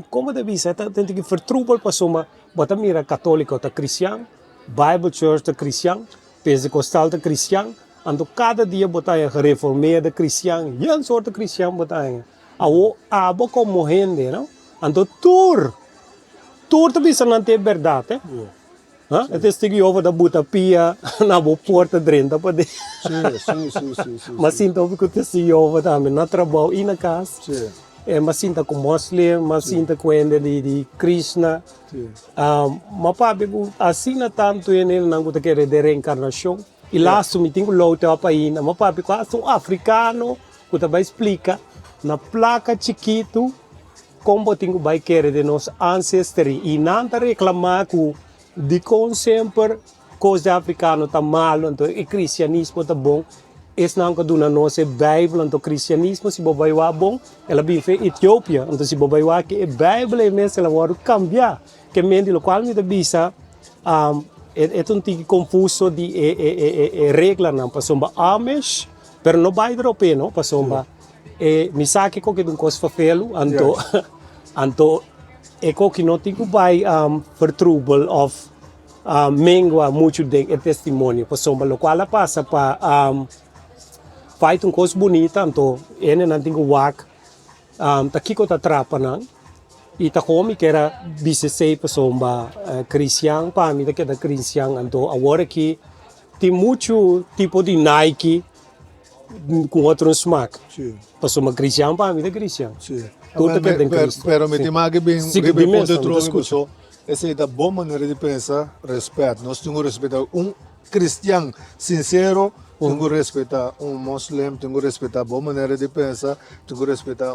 como deve ser tem que vertrouwel passoma bota mira católico tá cristiano Bible Church tá cristiano Pentecostal tá cristiano ando cada dia botar a reformada cristiano yan sorte cristiano botar a boca morrendo não ando tur também se não tem verdade é testigo Jeová da buta pia na boa porta dentro para sim mas sinto que o testigo Jeová também na trabalho e na casa mas sinta com muslim mas sinta com ele de Krishna mas papi assim na tanto ele não gosta querer de reencarnação E lá, me tenho luta a país, mas papi, quase um africano, que também explica, na placa chiquito, como tenho vai querer de nos ancestrais. E não tá reclamar que, de como sempre, coisa africana tá mal, então o cristianismo tá bom. Esse não que duna nossa Bíblia, então o cristianismo, se bobai wa bom, ela bem fez Etiópia, então se bobai wa que a Bíblia é mesmo, ela vai cambiar. Que mendi lo qual me bisa, é um tipo confuso de regra não, passou Amish, pero não vai drope, não, passou me sabe que é um coisa felo, então é que não tem que vai vertrouble of mengua muito de testemunho, passou lo qual passa para faz coisa bonita, então ele não tem que wak, tá aqui que tá trapa não. E tá como que era bisesei pessoa cristão, para mim que era cristão, então agora que tem muito tipo de Nike com outro smack. Sim. Pessoa cristão, para mim é cristão. Sim. Tudo que tem Cristo. Pero me tem que bem dimensão, ponto pessoa. Essa é a boa maneira de pensar, respeito. Nós temos que respeitar cristão sincero, temos que respeitar muslim, temos que respeitar a boa maneira de pensar, temos que respeitar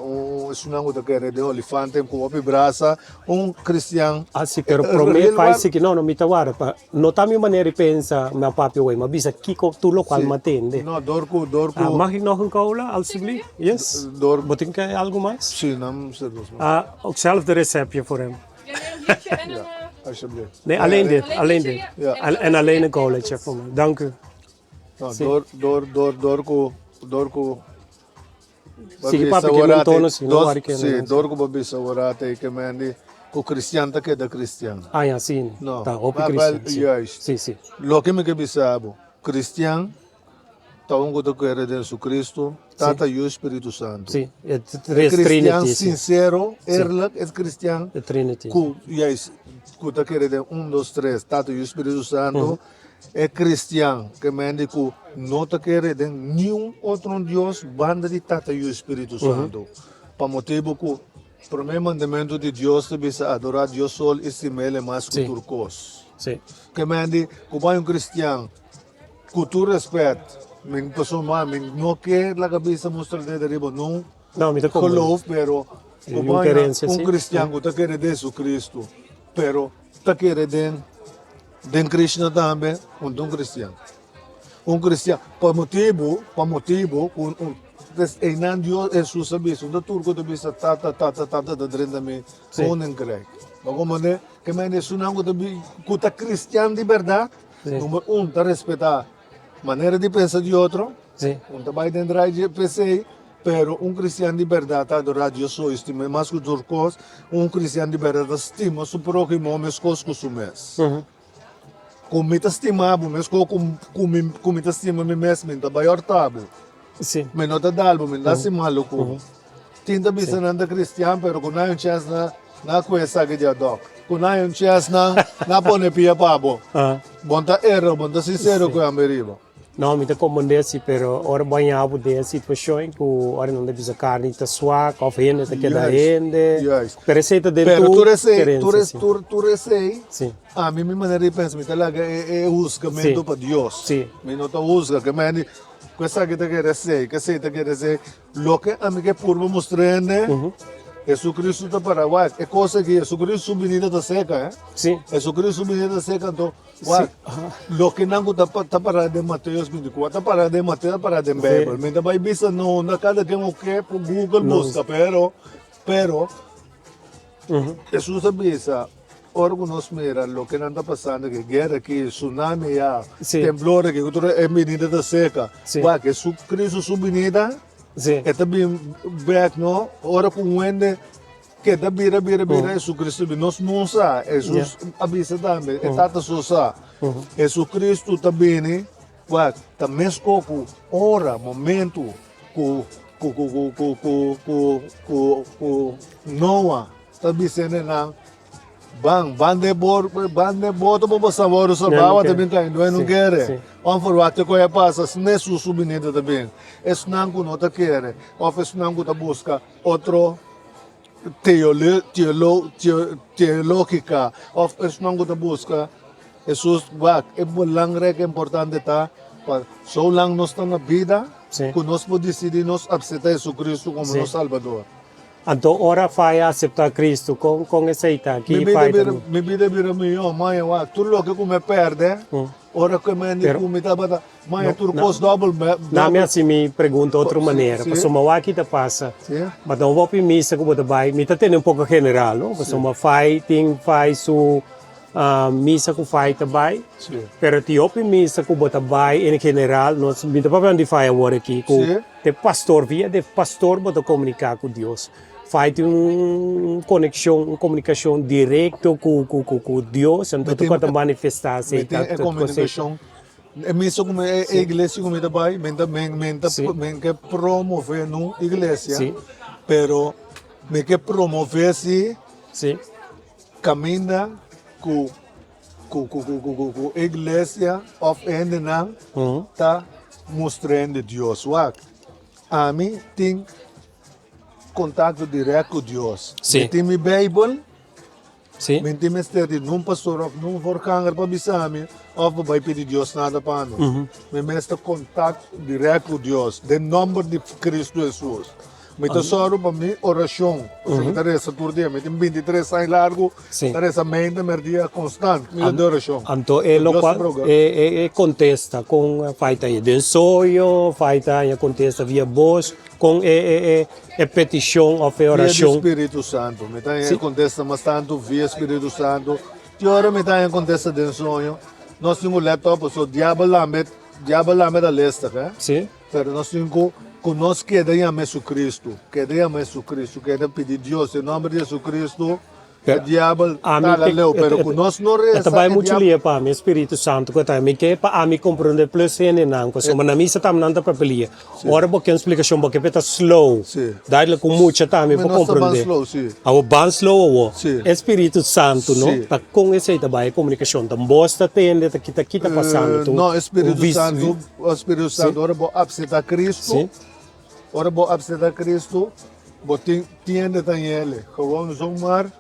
sunango da querer de olifante, com o braça, cristão. Assim, pero prometo faz que não me tawara, não tá minha maneira de pensar, meu papi hoje, mas bisa kiko tulo qual matende. Não, dorco. Mag ik nog een cola, alsjeblieft? Yes? Botin que algo mais? Sim, não sei dos. Ook zelf de receptje voor hem. Alsjeblieft. Nee, alleen dit. Ja. En alleen een colaatje voor me. Dank u. No, dorco. Sige papi que não tono sim, não vai que Sim, dorco babi sawarate que mendi ko cristiano tá que da cristiano. Ah, ja, sim. No. Tá, op Cristo. Juist. Sim, sim. Lo que me que bisabo, cristiano tá que quer de Jesus Cristo, tata e o Espírito Santo. Sim, é Cristiano Trinity. sincero, eerlijk, é cristiano. É Trinity. Que tá quer de 1, 2, 3, tata e o Espírito Santo. É cristiano que mendi que não tá quer de nenhum outro Deus, banda de tata e o Espírito Santo. Para motivo que o primeiro mandamento de Deus é adorar Deus sol e se mele mais que turcos. Sim. Que mendi que vai cristiano, que tu respeita, minha pessoa não quer a cabeça mostrar de derriba, não Não, me dá como. geloof, pero cristiano que tá quer de Jesus Cristo, pero tá quer de Krishna também, cristiano. Cristiano, para motivo, não Deus é sua sabedoria, da turco da bisa tata da drenda me, não creio. Mas como né, que me é sunango da bi, que cristiano de verdade, número tá respeitar maneira de pensar de outro, tá vai dentro de pensar, pero cristiano de verdade tá adorar Deus só estima mais que turcos, cristiano de verdade estima seu próximo, mas coisas que mês. Com me estimava, mas com me estima me mesmo, tá maior tábua. Sim. Me nota dalbo, me dá se maluco. Tinta bisa nanda cristiano, pero com não chance na coisa que já doc. Com não chance na pone pia pabo. Bonta erro, bonta sincero com a meriva. Não, me dá como desse, pero ora banhava de situação que ora não deve sacar nem tá suave, ou rende, tá que da rende. Receita de pero tu receita. Sim. A mim, minha maneira de pensar, talaga é julgamento para Deus. Sim. Me nota julga, que me questa que te quer dizer, que sei te quer dizer, lo que a mim que por mostrando, Jesus Cristo tá para lá, é coisa que Jesus Cristo subvenida da seca, Sim. Jesus Cristo subvenida da seca, então, lo que não tá para de Mateus 24, tá para de Mateus, tá para de Bíblia, me dá vai bisa não, na cada que o que por Google busca, pero Jesus avisa, ora nós mira lo que não está passando, que guerra aqui, tsunami, temblor aqui, que é medida da seca, que Jesus Cristo subvenida. É também back no, ora com o ende que da bira Jesus Cristo nós não sa, Jesus avisa também, é tata só sa, Jesus Cristo também né, também com hora, momento, com Noah, também sendo na bande boto para sabor o bawa também cai, não quer. Vamos falar que coisa passa, nesse subnida também. Isso não que não tá quer, ou isso não que tá busca outro teológica, ou isso não que tá busca. Jesus é belangrijk, importante tá, So lang nós estamos na vida, Sim. que nós podemos decidir nós aceitar Jesus Cristo como Sim. nosso Salvador. Então, ora faz aceitar Cristo com aceita. Que faz também. Mi vida vira melhor, mãe, tudo lo que come perde, ora que me Pero- come tá mãe, No, tudo na- cost double, Na minha assim me pergunta outra maneira, Sim. porque uma aqui te passa, Sim. mas não vou para missa que você vai, me tá tendo um pouco general, não? Porque uma faz o missa que faz também, Sim. pero ti opi missa que você vai em general, nós me tá para onde faz agora aqui, com Sim. de pastor via de pastor você comunicar com Deus. Faz comunicação direta com Deus, então tu pode manifestar Me aceita tem comunicação. É mesmo como é a igreja como está vai, Sim. men que promover no igreja, Sim. pero me que promover se Sim, caminha com igreja of ende não tá mostrando Deus. A mim tem contato direto com Deus. Sim. Me tem minha Bíblia. sim, Menti mesteri, num pastor of num voorganger pa bisami, of bij pedir Deus nada para nós. Me mesta contato direto com Deus, de nome de Cristo Jesus. Me tá só para mim oração. Porque taresa por dia, me tem 23 anos largo, Sim. taresa mente merdia constante, me de oração. Então, é Deus local, proga. contesta com feita de sonho, feita contesta via voz, com petição ou Via do oração. Espírito Santo, me tá Sim. contesta mas tanto via Espírito Santo. De hora me tá contesta de sonho. Nós temos laptop, so diabo lamet a lista, né? Sim, Pero nós temos que nós queremos Jesus Cristo, queremos pedir Deus em nome de Jesus Cristo. O Pero- diabo a está mim que- leu, pero que nós não ito reza. ba o muito diabo- lia pa mi Espírito Santo ko tayo, mi ke pa ami compreender plus yan nang ko so manamisa tam nanta papelia. Ora bo que explicação bo que peta slow. Sim. Dahil com mucha tami Mas po nós estamos compreender. slow, sim. Awo ban slow awo. Sim. Espírito Santo no. Sim. Ta kung essa ita ba comunicação tam bosta tende ta kita passando tu. Não, o Espírito Santo, ora vou aceitar Cristo, Sim. ora vou aceitar Cristo, vou tiende tem ele. Gewoon zomaar,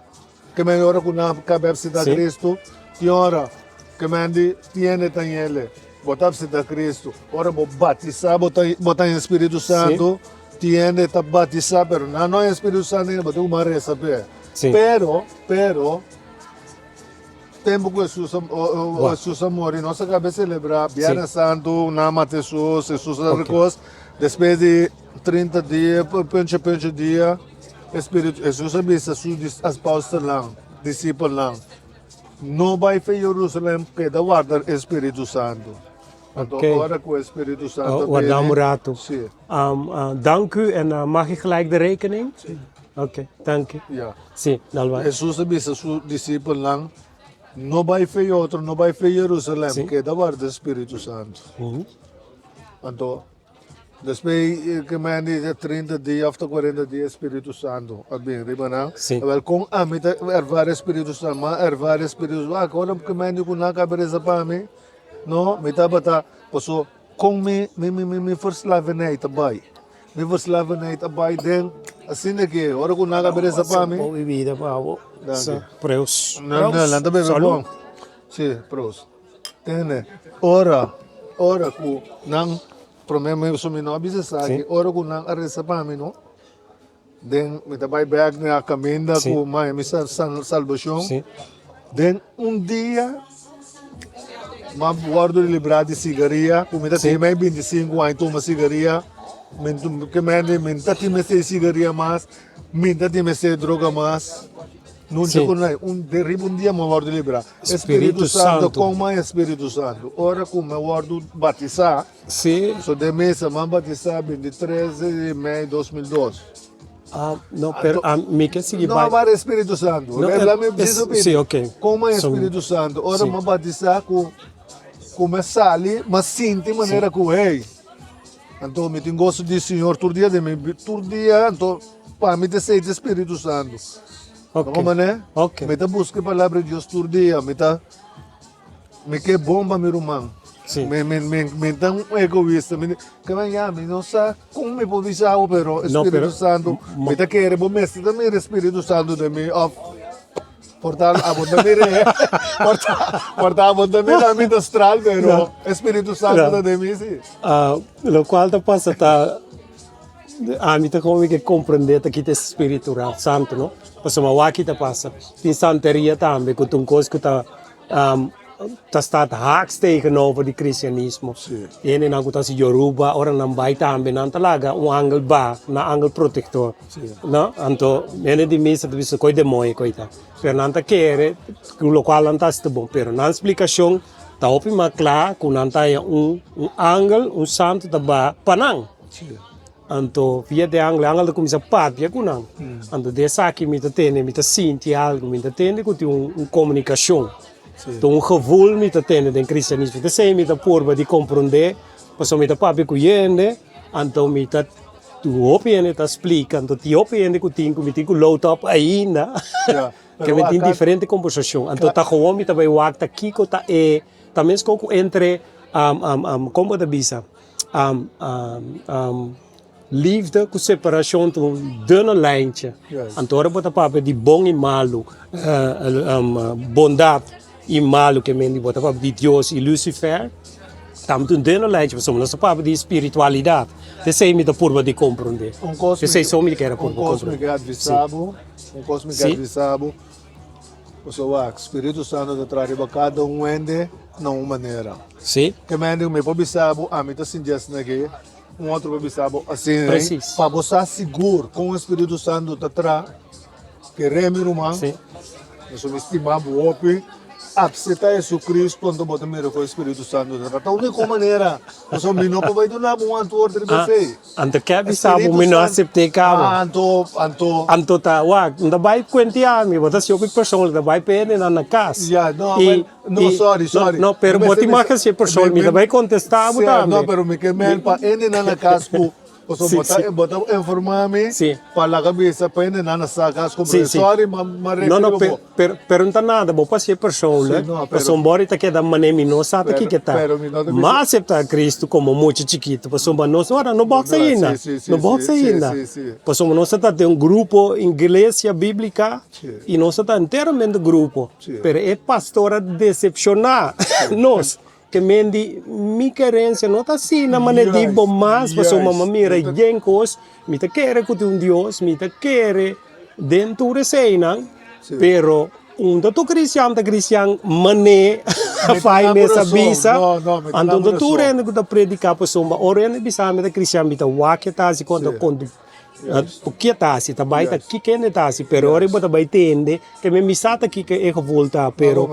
que me ora com na cabe aceitar Sim. Cristo, que ora que me tiende tem ele. Vou aceitar Cristo, ora vou batizar, botar em Espírito Santo, tiende tá batizar, pero não é Espírito Santo, ainda botar uma receber. Sim. Pero tempo que Jesus amor e nossa cabeça celebrar Viernes Santo, Nama Jesus, Jesus Arcos, depois de 30 dias, penche dia, Espírito Jesus avisa seus apóstolos lá, discípulos lá. Não vai para Jerusalém, queda guardar Espírito Santo. Então, Ok. agora com o Espírito Santo. Wadam rato. Sim. Dank u en mag ik gelijk de rekening? Oké, dank u. Yeah. Sim, dalwa. Jesus avisa seus discípulos lá. Não vai para outro, não vai para Jerusalém, Sim. queda guardar Espírito Santo. Então, depois que me diz 30 dias, after 40 dias, Espírito Santo, bem, riba na? Sim. Well, com a mim, ervar Espírito Santo, mas ervar Espírito Santo, agora que me diz que não cabeça para mim, não, me tá bata, passo, com me verslavenei também. Me verslavenei também, den, assim que, ora que não cabeça para mim, Boa bebida, Pablo. Danke. Preus. não, não, também é bom. Sim, pros. Tene, ora que não, problema eu sou menor, avisa sabe, ora que não arresa para mim, não? Den, me tá bag na caminda Sim. com mãe, me salvação. Sim. Den, dia, ma guardo de livrar de cigaria, comida tem mais 25 anos, toma cigaria, que me tá time se cigaria mais, me tá time se droga mais. Não Sim. sei derribo dia me guardo de livrar. Espírito Santo. Com mais Espírito Santo. Ora como me guardo batizar, Sim. sou de mesa, me batizar 23 de maio de 2012. Não, pero me quer seguir Não, agora Espírito Santo. Não, Lembra me preciso pedir. sim, ok. Como é São- Espírito Santo? Ora sim. me batizar com começar ali, mas sinto maneira que ei. Então me tenho gosto de Senhor todo dia de mim, todo dia, então para mim te sei de Espírito Santo. Ok. Como né? Ok. Me tá busca a palavra de Deus todo dia, me que bomba meu irmão. Sim. Me tão egoísta, me não sabe como me pode dizer, pero Não, Espírito pero- Santo, me tá querendo, bom mestre também Espírito Santo de mim, Portal abot na mire. Portal abot na mire amit astral pero Espiritu Santo na demisi. Lo qual ta passa ta a mim tá como que compreender que é Espírito Santo, não? Passa uma waki ta passa. Tem santeria também, que um coisa que tá staat haaks tegenover die cristianisme. En dan goed als Yoruba, orang nan bai tambe nan talaga angel ba na angel protector. No, anto ene di mesa tu bisa koi de moe koi ta. Per nan ta kere, lo qual nan ta sta bom, pero nan explicação ta opi makla ku nan ta ya angel, santo ta ba panang. Anto via de angel da começa pat via kunang. Anto de saki mi ta tene, mi ta sinti algo, mi ta tene ku ti comunicação. Então, um gevoel met te tenen in cristianisme. Dat zijn met de porba die compreender. Pas met de papi kujende. Então, met dat tu opende te explica. Então, ti opende ku tinko met tinko load up ainda. Que met in diferente composição. Então, tá gewoon met bij wakta kiko ta também skoku entre como da bisa. Liefde com separação de um dunne lijntje. Então, ora bota papi die bom e malo. Bondade. E malo que men die bota papi die Deus e Lucifer. Tam toen dunne lijntje van nossa papi die espiritualidade. Te sei met de porba de compreender. Te sei só me quer porba compreender. Um cosmic advisabo. O seu Espírito Santo te traz cada ende na uma maneira. Sim. Que men me pobisabo a mim tá singest aqui. Outro pobisabo assim, Preciso. Para você seguro com o Espírito Santo te traz que remi rumang. Sim. Nós somos estimados opi. Aceitar Jesus Cristo quando bota mira com o Espírito Santo. Então, única maneira, nós somos não para vai donar um outro de você. Ante que bisabo me não aceitar cabo. Anto tá, não vai quantia me, bota se eu que pessoa da vai pene na casa. Yeah, no, sorry. Não, pero bota mais se pessoa me vai contestar também. Não, pero me que men pa ene na casa Posso botar informar-me para a cabeça para ele não sacar as compreensões, mas não, pergunta nada, vou passar pessoa, pessoa embora está que da maneira não sabe que está. Mas aceitar Cristo como muito chiquito, pessoa não boxa ainda, não boxa ainda. Pessoa não está tem grupo em igreja bíblica e não está inteiramente grupo, pero é pastora decepcionar nós. Que mendi mi querência não está assim na maneira de bom mas passou uma mira gencos me te quer que um Deus me te quer dentro de cena pero tu cristiano mané faz nessa bisa então tu rende que tu predicar passou uma orene bisa me te cristiano me te waque tá se quando o que está assim tá vai tá que está assim pero ora bota vai tende que me misata aqui que é volta pero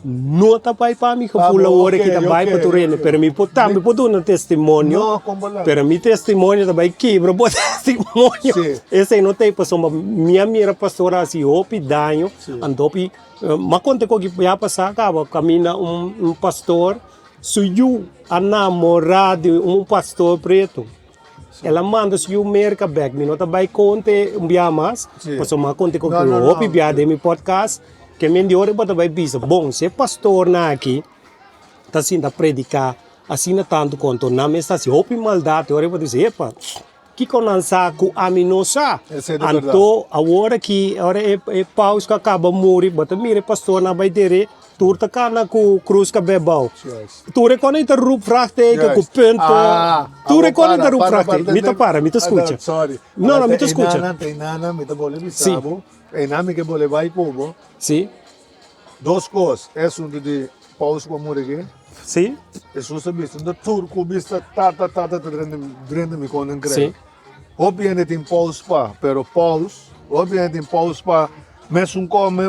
não tá vai para mim que pula ora que tá vai para tu rene pero me botar me botar um testemunho pero mi testemunho tá vai quebra bota testemunho esse não tem passou minha mira pastora assim opi danho andopi mas conta que já passar acaba caminha pastor suiu a namorada pastor preto. Ela manda se o merca back, me nota vai conte biamas, posso ma conte com o opi biade mi podcast, que me de hora bota vai bisa. Bom, se pastor na aqui, tá assim da predicar, assim na tanto quanto na mesa se opi maldade, hora bota dizer, epa, que conança com a minosa. Anto agora que hora é paus que acaba morrer, bota mire pastor na vai dere. Turta kana ku cruz ka bebau. Tu reconhece rup fracte que punto. Tu reconhece rup fracte. Me te escucha. Sorry. No, me te escucha. Tem nana, me te bole bisabo. E nami que bole vai como. Sim. Duas coisas. É um de paus com morrer. Sim. É só saber se do turco bista drende me com engre. Sim. Obviamente tem paus pa, pero paus, obviamente tem paus pa, mas come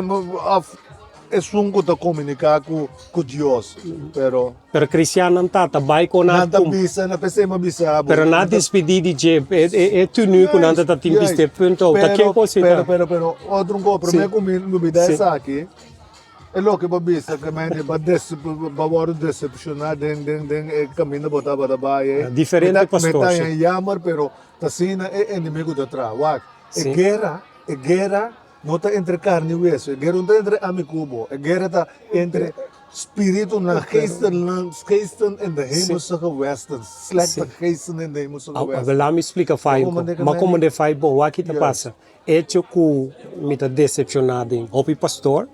é um que comunicar com Deus, pero cristiano não tá vai com nada. Nada bisa, na PC ma bisa. Pero nada despedir de je, é tu nu com nada tá tim biste ponto, tá que coisa. Pero outro go, pero me comigo me dá essa aqui. É louco para bisa, que me vai decepcionar den caminho botar para baixo. Diferente pastor. Tá em yamar, pero tá sina é inimigo do trabalho. É guerra. Não está entre carne e osso, a guerra não está entre amigo, a guerra está entre spiritu na geesten in de hemelse gewesten. Slechte geesten in de hemelse gewesten. Agora me explica, Fai. Mas como de Fai, bom, o que te passa? É que me está decepcionado. Hopi pastor.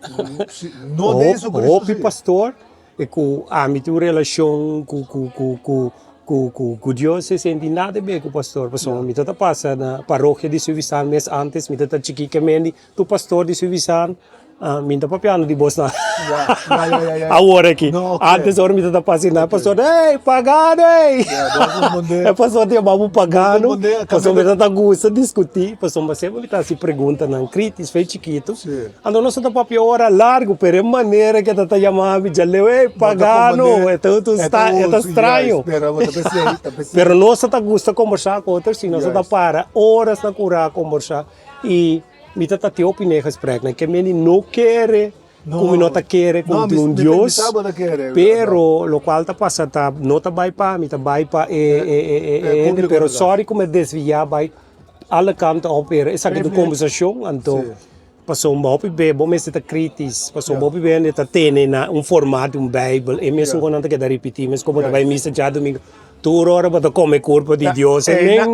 No de isso, Hopi pastor. E com a minha relação com Deus se sente nada bem com o pastor. Pessoal, me está passa na paróquia de Suvisan, mês antes, me está chiquicamente, tu pastor de Suvisan. Minta papiano di boss na. Agora aqui. Antes hora me tá passando, pastor, ei, pagano, ei. É pastor de babu pagano. Pastor me tá gosta discutir, pastor mas sempre tá se pergunta na críticas fez chiquito. Ando nosso tá papio hora largo, pero maneira que tá chamando, já leu, ei, pagano, é tudo está estranho. Pero nossa tá gosta conversar com outros, sim, nossa tá para horas na curar conversar e me tá te opinião gesprek, né? Que me não quer, como não tá quer com um Deus, pero lo qual tá passa tá não tá vai para, me tá vai para pero sorry como desviar vai alle kanten op weer. Essa aqui do conversação, então passou um pouco bem, bom mas tá crítico, passou um pouco bem, tá tendo na formato Bíblia, e mesmo quando não tá que repetir, mas como tá vai missa já domingo. Tu ora para comer corpo de Deus, é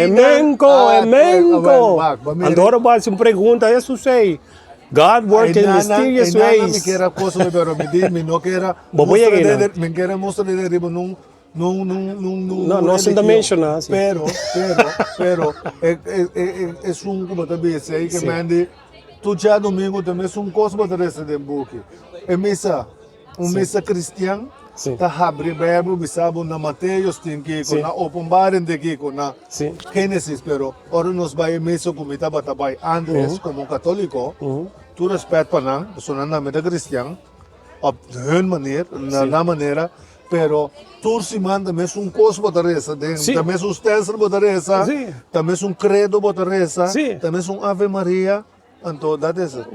menco. Andora vai se pergunta, isso sei. God works in mysterious ways. Me quer coisa pero me não quer. Me quer mostrar de ribo não se menciona. Pero é como também sei que mande tu já domingo também é coisa para receber book. É missa, missa cristã. Tá abre Bíblia, bisabo na Mateus, tem que com na Openbaring de que com na Gênesis, pero ora nos vai mesmo como estava tabai antes como católico, tu respeito para não, sou na meta cristã, op hun manier, na maneira, pero tu se manda mesmo coisa para reza, também um stencil para reza, também credo para reza, também Ave Maria. Então, dá dessa.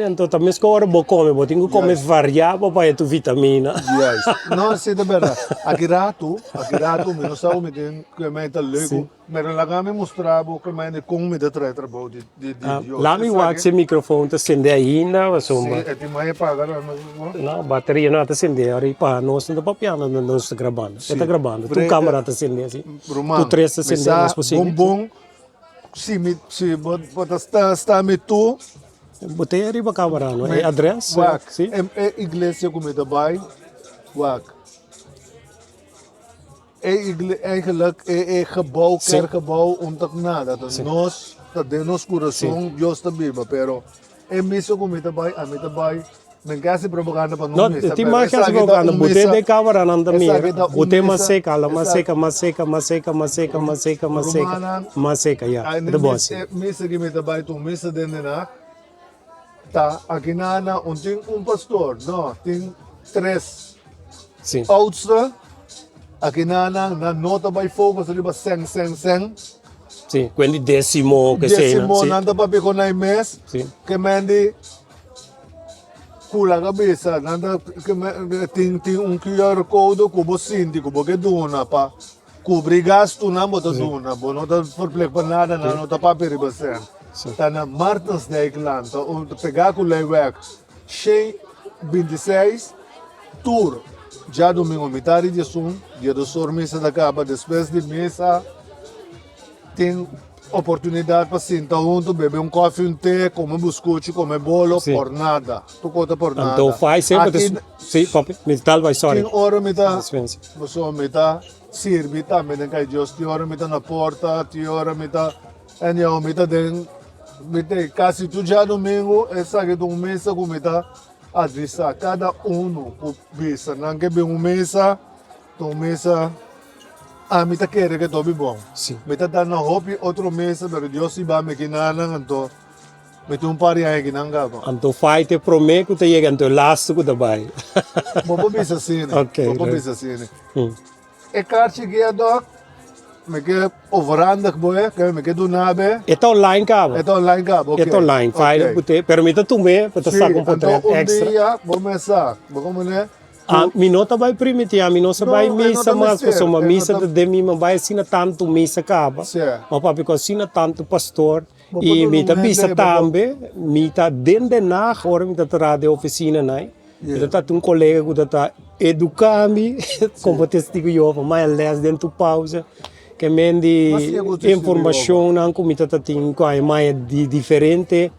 Então, também se agora vou comer, vou ter que comer variável para ter vitamina. Yes. Não, sim, é verdade. Aqui rato, me não sabe me tem que me está lego, mas lá cá me mostrava que me como me dá trabalho de lá me wax o microfone está acender ainda, mas sim, é de mais pagar, não, bateria não está acender, aí para nós não está papiando, não está gravando, está gravando, tu câmera está acender assim, tu três está acender, mas possível. Se está me tu, botei arriba a câmera, não é adresse? Sim. É igreja como daarbij, wak. Eigenlijk gebouw, kerkgebouw, omdat nada. Dat nós, dat de nos coração, Deus está viva, pero é mesmo como daarbij, a mim daarbij. Men quer propaganda para não missa. Não, tem mais que propaganda. Botei de câmera não da minha. Botei maseca, já. De boa. Missa que me trabalha, tu missa dentro na. Tá, aqui na tem pastor, não, tem três. Sim. Outra, aqui na nota vai fogo, você liba sen. Sim, quindi décimo que sei. Décimo, nada para pegar na mês. Sim. Que mande kula cabeça, nada tem QR code que você sente que você dona para cobrir gasto na moto dona, não está perplexo para nada, não está para perigoso. Tá na Martins Dijk land, om te pegar com o Leiweg, 26 tour, já domingo metade de som, dia do sor missa da capa, depois de missa tem oportunidade para sentar junto, beber café, té, comer biscoito, comer bolo, por nada. Tu conta por nada. Então faz sempre. Sim, papi, me tal vai sorry. Tem hora me tá, você me tá, sirve tá, me tem que Deus, tem hora me tá na porta, tem hora me tá, e me tá dentro, me tem quase tu já domingo, essa que tu mesa como me tá, adressa cada o bisa, não que bem mesa, tu mesa. Me tá querendo que estou bom. Sim. Me tá dando hobby outro mês, mas Deus se vai me quinana, então me tem pari aí que não gaba. Então faz te prometo que chega então lasto que vai. Vou bisa assim. Ok. Vou bisa assim. É carte que é do me que overhandig boy, que me que do nabe. É online cabo. É online cabo. É online. Faz, permita tu me, para estar com portrait extra. Dia, vou começar. Vou começar. A minota vai permitir, a minota vai missa, mas uma missa de mim vai assinar tanto missa acaba. Mas papi assina tanto pastor e mita missa também, mita dentro de na hora mita terá de oficina nai. Dat dat een collega dat educami, competitief Jova, maar les dentro pauze. Que men die informação aan komt dat tem qua mais de diferente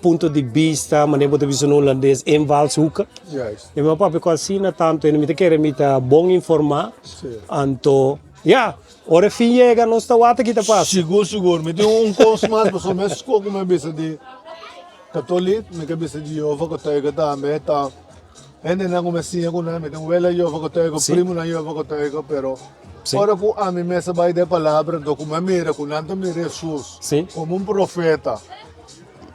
punto de vista, mas nem pode visão holandês invalshoeken. Juist. E meu papai quase na tanto ele me quer me tá bom informar. Anto, ja, ora chega não está wata que tá passa. Seguro. Me tem curso mais, mas me escolho como bisa de católico, me cabeça de Jova, que tá também tá. Ainda não comecei com nada, me tem vela Jova que tá, primo na Jova que tá, pero ora com a minha mesa vai de palavra, do como mira com nada me Jesus, como profeta.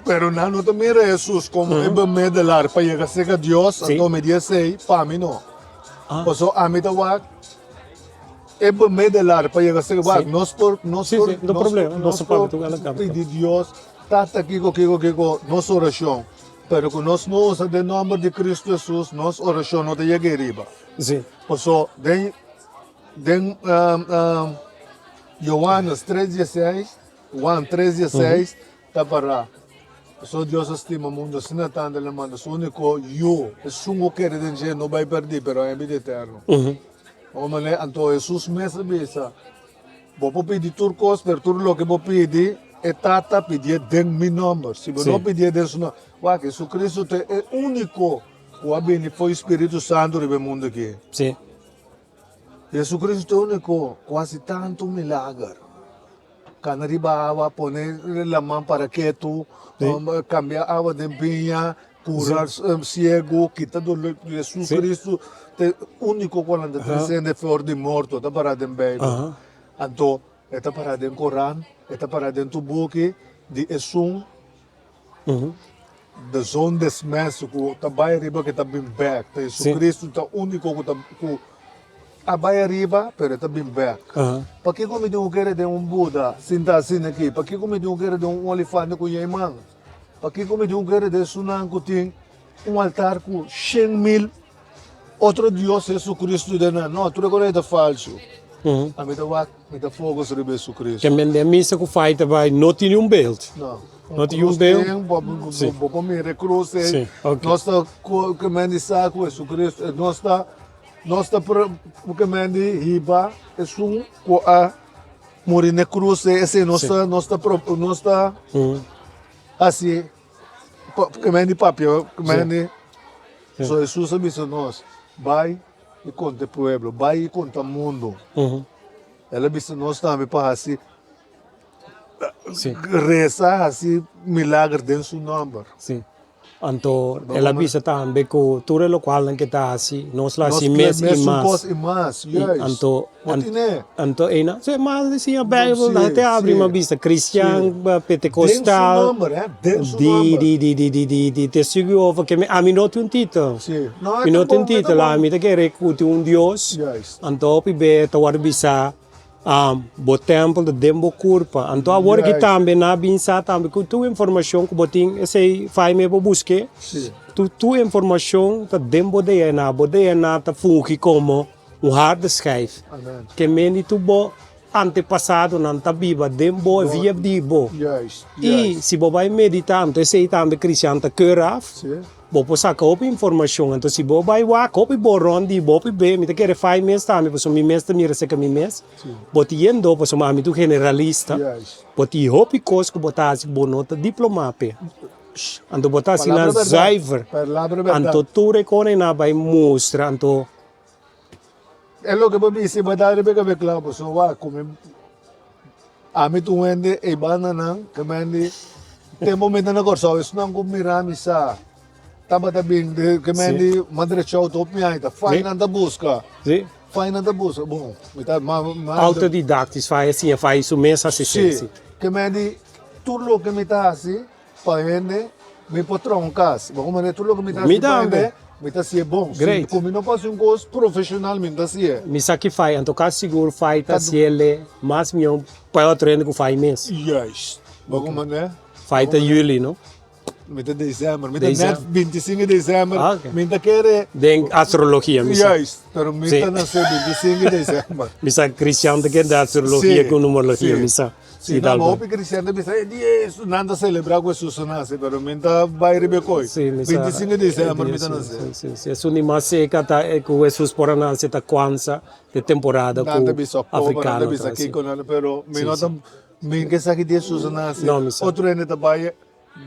Pero não te mira Jesus como é me de lar para chegar a ser Deus, então me dice para mim não. Então a mim tá wa é me de lar para chegar a ser wa, nós por não problema, nosso papo tu ela capa. De Deus, tá aqui com nossa oração. Pero que nós não usa o nome de Cristo Jesus, nossa oração não te chega riba. Sim. Então, Johannes 3:16, Juan 3:16, tá para. So Deus estima o mundo, se não está andando, manda, o único eu, é sungo que ele não vai perder, pero é vida eterna. Homem, então Jesus mesmo bisa. Vou pedir turcos, pero tudo o que vou pedir é tata pedir den meu nome. Se você não pedir den seu nome, Jesus Cristo é único. O abene foi o Espírito Santo no mundo aqui. Sim. Jesus Cristo é único, quase tanto milagre. Quando arriba poner a mão para que tu cambiar a água de pinha, curar cego, quitar dolor. Jesus Cristo é único quando transcende fora de morto, está parado em Bíblia. Então, está parado em Corão, está parado em tu boca, de Esum, de zon des mensen, que está bem arriba que está bem back. Jesus Cristo está único que está abai arriba, pero está bem back. Para que como eu quero de Buda, sinta assim aqui? Para que como eu quero de elefante com Yaiman? Para que como eu quero de Sunan que tem altar com 100.000 outro Deus, Jesus Cristo de não, tudo agora é falso. A mim dá fogo sobre Jesus Cristo. Que men de missa que faz vai não tem beeld. Não tem beeld. Vou me recruze. Nós está que men saco Jesus Cristo, nós está porque men riba é com a morrer na cruz, esse nós está assim, que men papel, que men so Jesus avisou nós, vai e conta o povo, vai e conta o mundo. Ela disse nós também para assim, rezar assim, milagre dentro do seu nome. Sim. Anto, ela bisa também que tudo o qual que está assim, nós lá assim mês e mais. Anto, ena, se mal assim a Bíblia, até abre uma vista cristã, pentecostal, de testigo over que a mim não tem título. Me não tem título, a mim quer recutir Deus. Anto, pibe, tawar bisa bo templo de dembo curpa. Anto agora que também na binsa também com tu informação que botin esse faz me busque. Tu informação tá dembo de na tá funki como hard schijf. Que meni tu bo antepassado não tá viva dembo via dibo. E se bo vai meditar, então sei também cristão tá curaf. Bo po saca op informação, então se bo vai wa copy bo rondi bo be, me te quer faz mês também, pois mi mês também recebe mi mês. Bo tiendo, pois mami tu generalista. Bo ti hopi cos que botas bo nota diplomate. Anto botas na cijfer. Anto tu recone na vai mostra, anto é lo que vou dizer, vai dar bem que claro, pois wa como a mim tu vende e banana, que vende tem momento na corso, isso não como miramisa. Tama tabing que mendi madre chau top me ainda faz nada busca bom autodidactis faz assim faz isso mesmo assistência que mendi tudo que me tá assim para me patrão cas vamos mané tudo que me tá assim me tá assim bom como não posso gosto profissionalmente assim me saque faz então caso seguro faz tá se ele mas meu para treino que faz mesmo vamos mané faz tá julho não Met dezembro, met net 25 de dezembro, met quer denk astrologia, juist, pero met na 25 de dezembro. Misa Cristiano de que da astrologia com numerologia, misa. Sì, no, ma opi cristiano mi sai di Jesus, nanda celebrar com Jesus nasce, pero minta vai ribecoi. Sim, 25 de dezembro minta nasce. Sim, sim. Isso nem mais seca tá com Jesus por nascer tá Kwanzaa de temporada Nanda com bisa africano. nanda bisa aqui com nada, pero mi nota min que sabe de Jesus nasce. Não, mi sa. Outro ene trabalha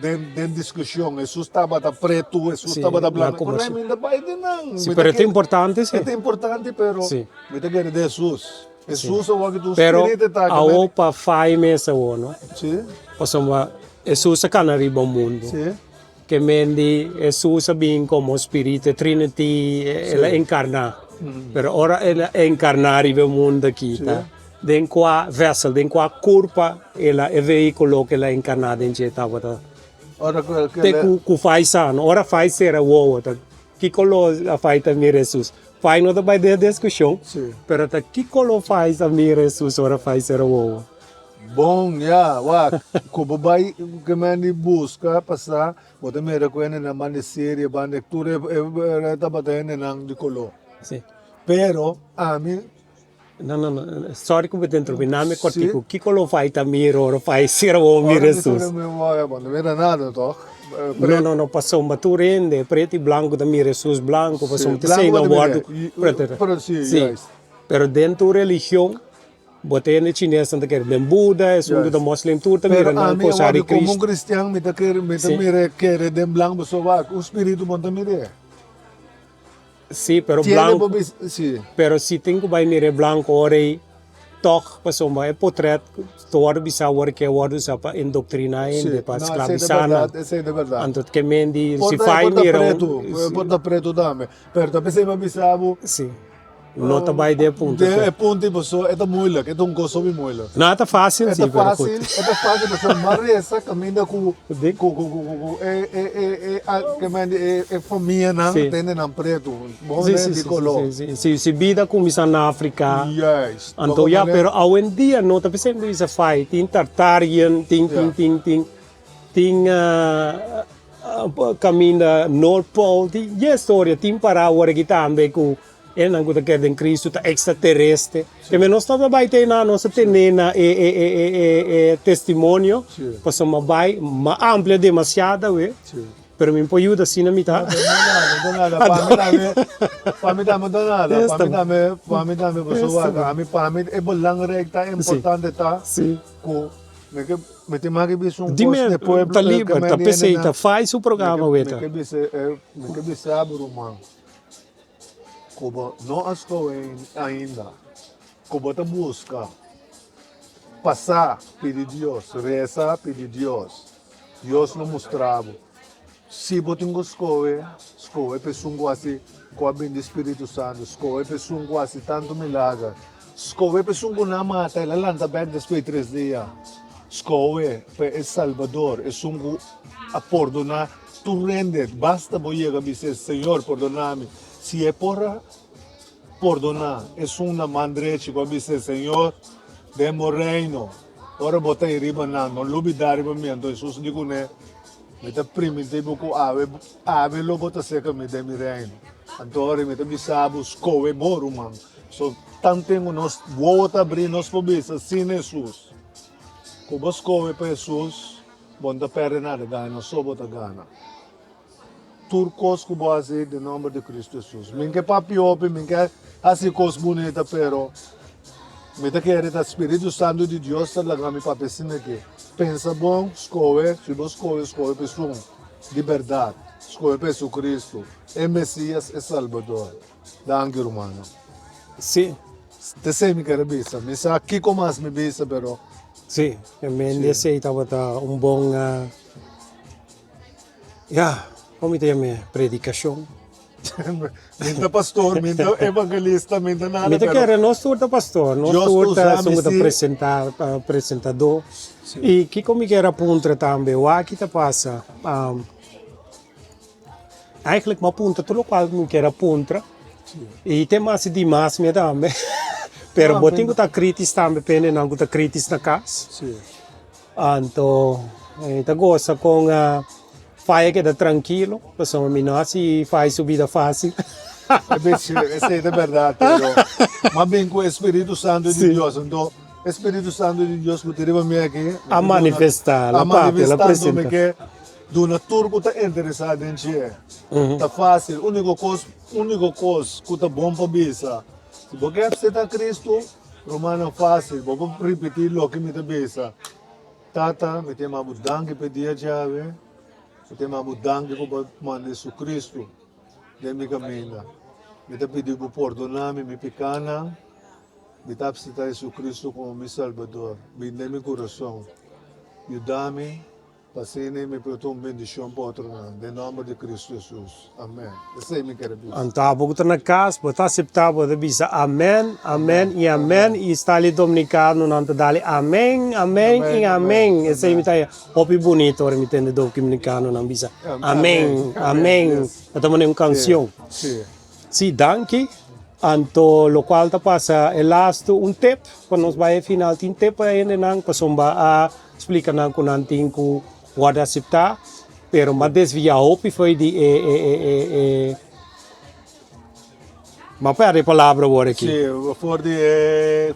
den discussão, Jesus estava da preto, Jesus Sim, estava da na branco. Por conversa. aí minta vai de não. Sim, pero é importante, sim. É importante, pero Sim. minta quer de Jesus. Jesus é o que tu Pero espírito tá. a opa faz mesa no? Sim, Passamos Jesus can arriba ao mundo. sim. Que mendi Jesus bem como Espírito Trinity, ela encarna. Pero ora ela encarna arriba ao mundo aqui, tá? Den qua vessel, den qua curva, ela é veículo que ela encarnada em jeta, tá? Ora Te ku faz ano, ora faz ser a woa, tá? Que colo a faz também Jesus. Faz não vai ter discussão. Sim. Pero tá que colo faz a mim Jesus, ora faz ser a woa. Bom, já, como vai que me busca passar, bota me reconhece na mande série, bande tudo é tá batendo na de colo. Sim. Pero a mim Não. Sorry que eu te interrompi. Não me Sim. cortico. Que colo faz também, ora faz ser a woa, Jesus. Não era nada, toch? Não, passou uma turende, preto e branco também, Jesus branco, passou um terceiro guardo preto. Sim, Pero dentro da religião, botei na chinesa, não quer, den Buda, é um da muslim, tudo também, Pero a não mim, posar como Cristo. cristiano, me Sim. quer de blanco, só vai, o espírito bom também é. Sim, pero Tiene branco, sim. pero se tem que vai mire branco, ora toch, passou uma, é portreto, todo bisa, ora que é ora só para indoctrinar, para escravizar, Essa é de verdade. anto que mendi, se Porta faz mire, preto dame. Pero também se me bisabo. sim, não tá vai de ponto. É ponto pessoa, é moeilijk, é gosto de moeilijk. Não é fácil, É sim, pero fácil, é fácil pessoa, mas essa caminha com Dik. é família não Sim. tem não preto. Bom né de color. Se vida começa na África, Yes. então já, pero hoje em dia não tá pensando isso faz, tem Tartarian, tem caminho da North Pole, tem história, tem para agora que também com ele não gosta que em Cristo tá extraterrestre, que nós estamos vai ter na nossa tenena testemunho, passamos vai, mas amplia demasiado, pero me pode ajudar assim na mitad. Para mim pessoa, para mim é belangrijk, tá importante tá. Sim. Me tem mais que bicho Dime, tá livre, tá pensei, tá faz o programa, ueta. Me que bicho abre o mão. Como não estou ainda, como te busca, passar, pedir Deus, rezar, pedir Deus. Deus não mostrava. Se você não escolhe pessoa assim, com a bem do Espírito Santo, escolhe pessoa assim, tanto milagre. Escolhe pessoa não mata, ela lança bem depois de 3 dias. Escolhe é Salvador, é um a perdonar, tu rende, basta boiega dizer, Senhor, perdona-me. Se é por perdonar, é uma mandreche, como dizer, Senhor, demo reino. Ora botei riba não lubidar riba me, então Jesus digo né, me tá primitivo com ave logo tá seca me demi reino. Então ora me tá bisabo, escoe boru man. So tanto nos volta abrir nos pobisa sem Jesus. Como escoe para Jesus, bom da perde nada gana, só bota gana. Turcos que base de nome de Cristo Jesus. Minha papi ope, minha assim coisa bonita, pero me tá querendo o Espírito Santo de Deus talaga mi papi sina que pensa bom, escolhe, se você escolhe pessoa de verdade, escolhe Jesus Cristo, é Messias, é Salvador, da angue romano. Sim. Te sei me quer bisa, me sa aqui como as me bisa, pero Sim, me aceitava bom, como te chama, predicação. minta pastor, minta evangelista, minta nada. Me quer nós turta pastor, nós turta somos apresentador. E que como que era punta também, o aqui tá passa. Eigenlijk uma punta, tudo qual que era punta. E tem mais de mais me também. Pero botinho tá crítico também, pene não tá crítico na casa. Sim. Então, tá gosta com faz que dá tranquilo, pessoal me não se faz subida fácil. Essa é de verdade, pero mas bem com o Espírito Santo de Deus, então Espírito Santo de Deus que teriva me aqui. A manifestar, a la parte, la manifestando me presenta. que do na turco tá interessado em ti. Tá fácil, único coisa que tá bom para bisa. Se você aceitar Cristo, Romano fácil, vou repetir o que me tá bisa. Tata, me tem uma mudança para dia chave. Me tem uma mudança para mandar Jesus Cristo de minha caminho. Me tá pedindo para perdonar me pecana. Me tá aceitar Jesus Cristo como meu Salvador. Bem meu coração. Ajuda-me. Passei-me me para uma bendição para outro nome. Em nome de Cristo Jesus. Amém. Esse é meu querido. Anta buku na kas, bota aceitar, bota bisa amen, amen e amen e estali dominicano nanta dali amen, amen e amen. Esse aí me tá hopi bonito, ora me tende do dominicano não bisa. Amen, amen. Estamos em uma canção. Sim. Sim, danke. Anto lo qual ta passa elasto un tip, quando nos vai final tin tip ainda nang pasomba a explica nang con anting ku wada aceitar, pero ma desvia hopi foi di ma perde a palavra ora aqui. Sì, fuori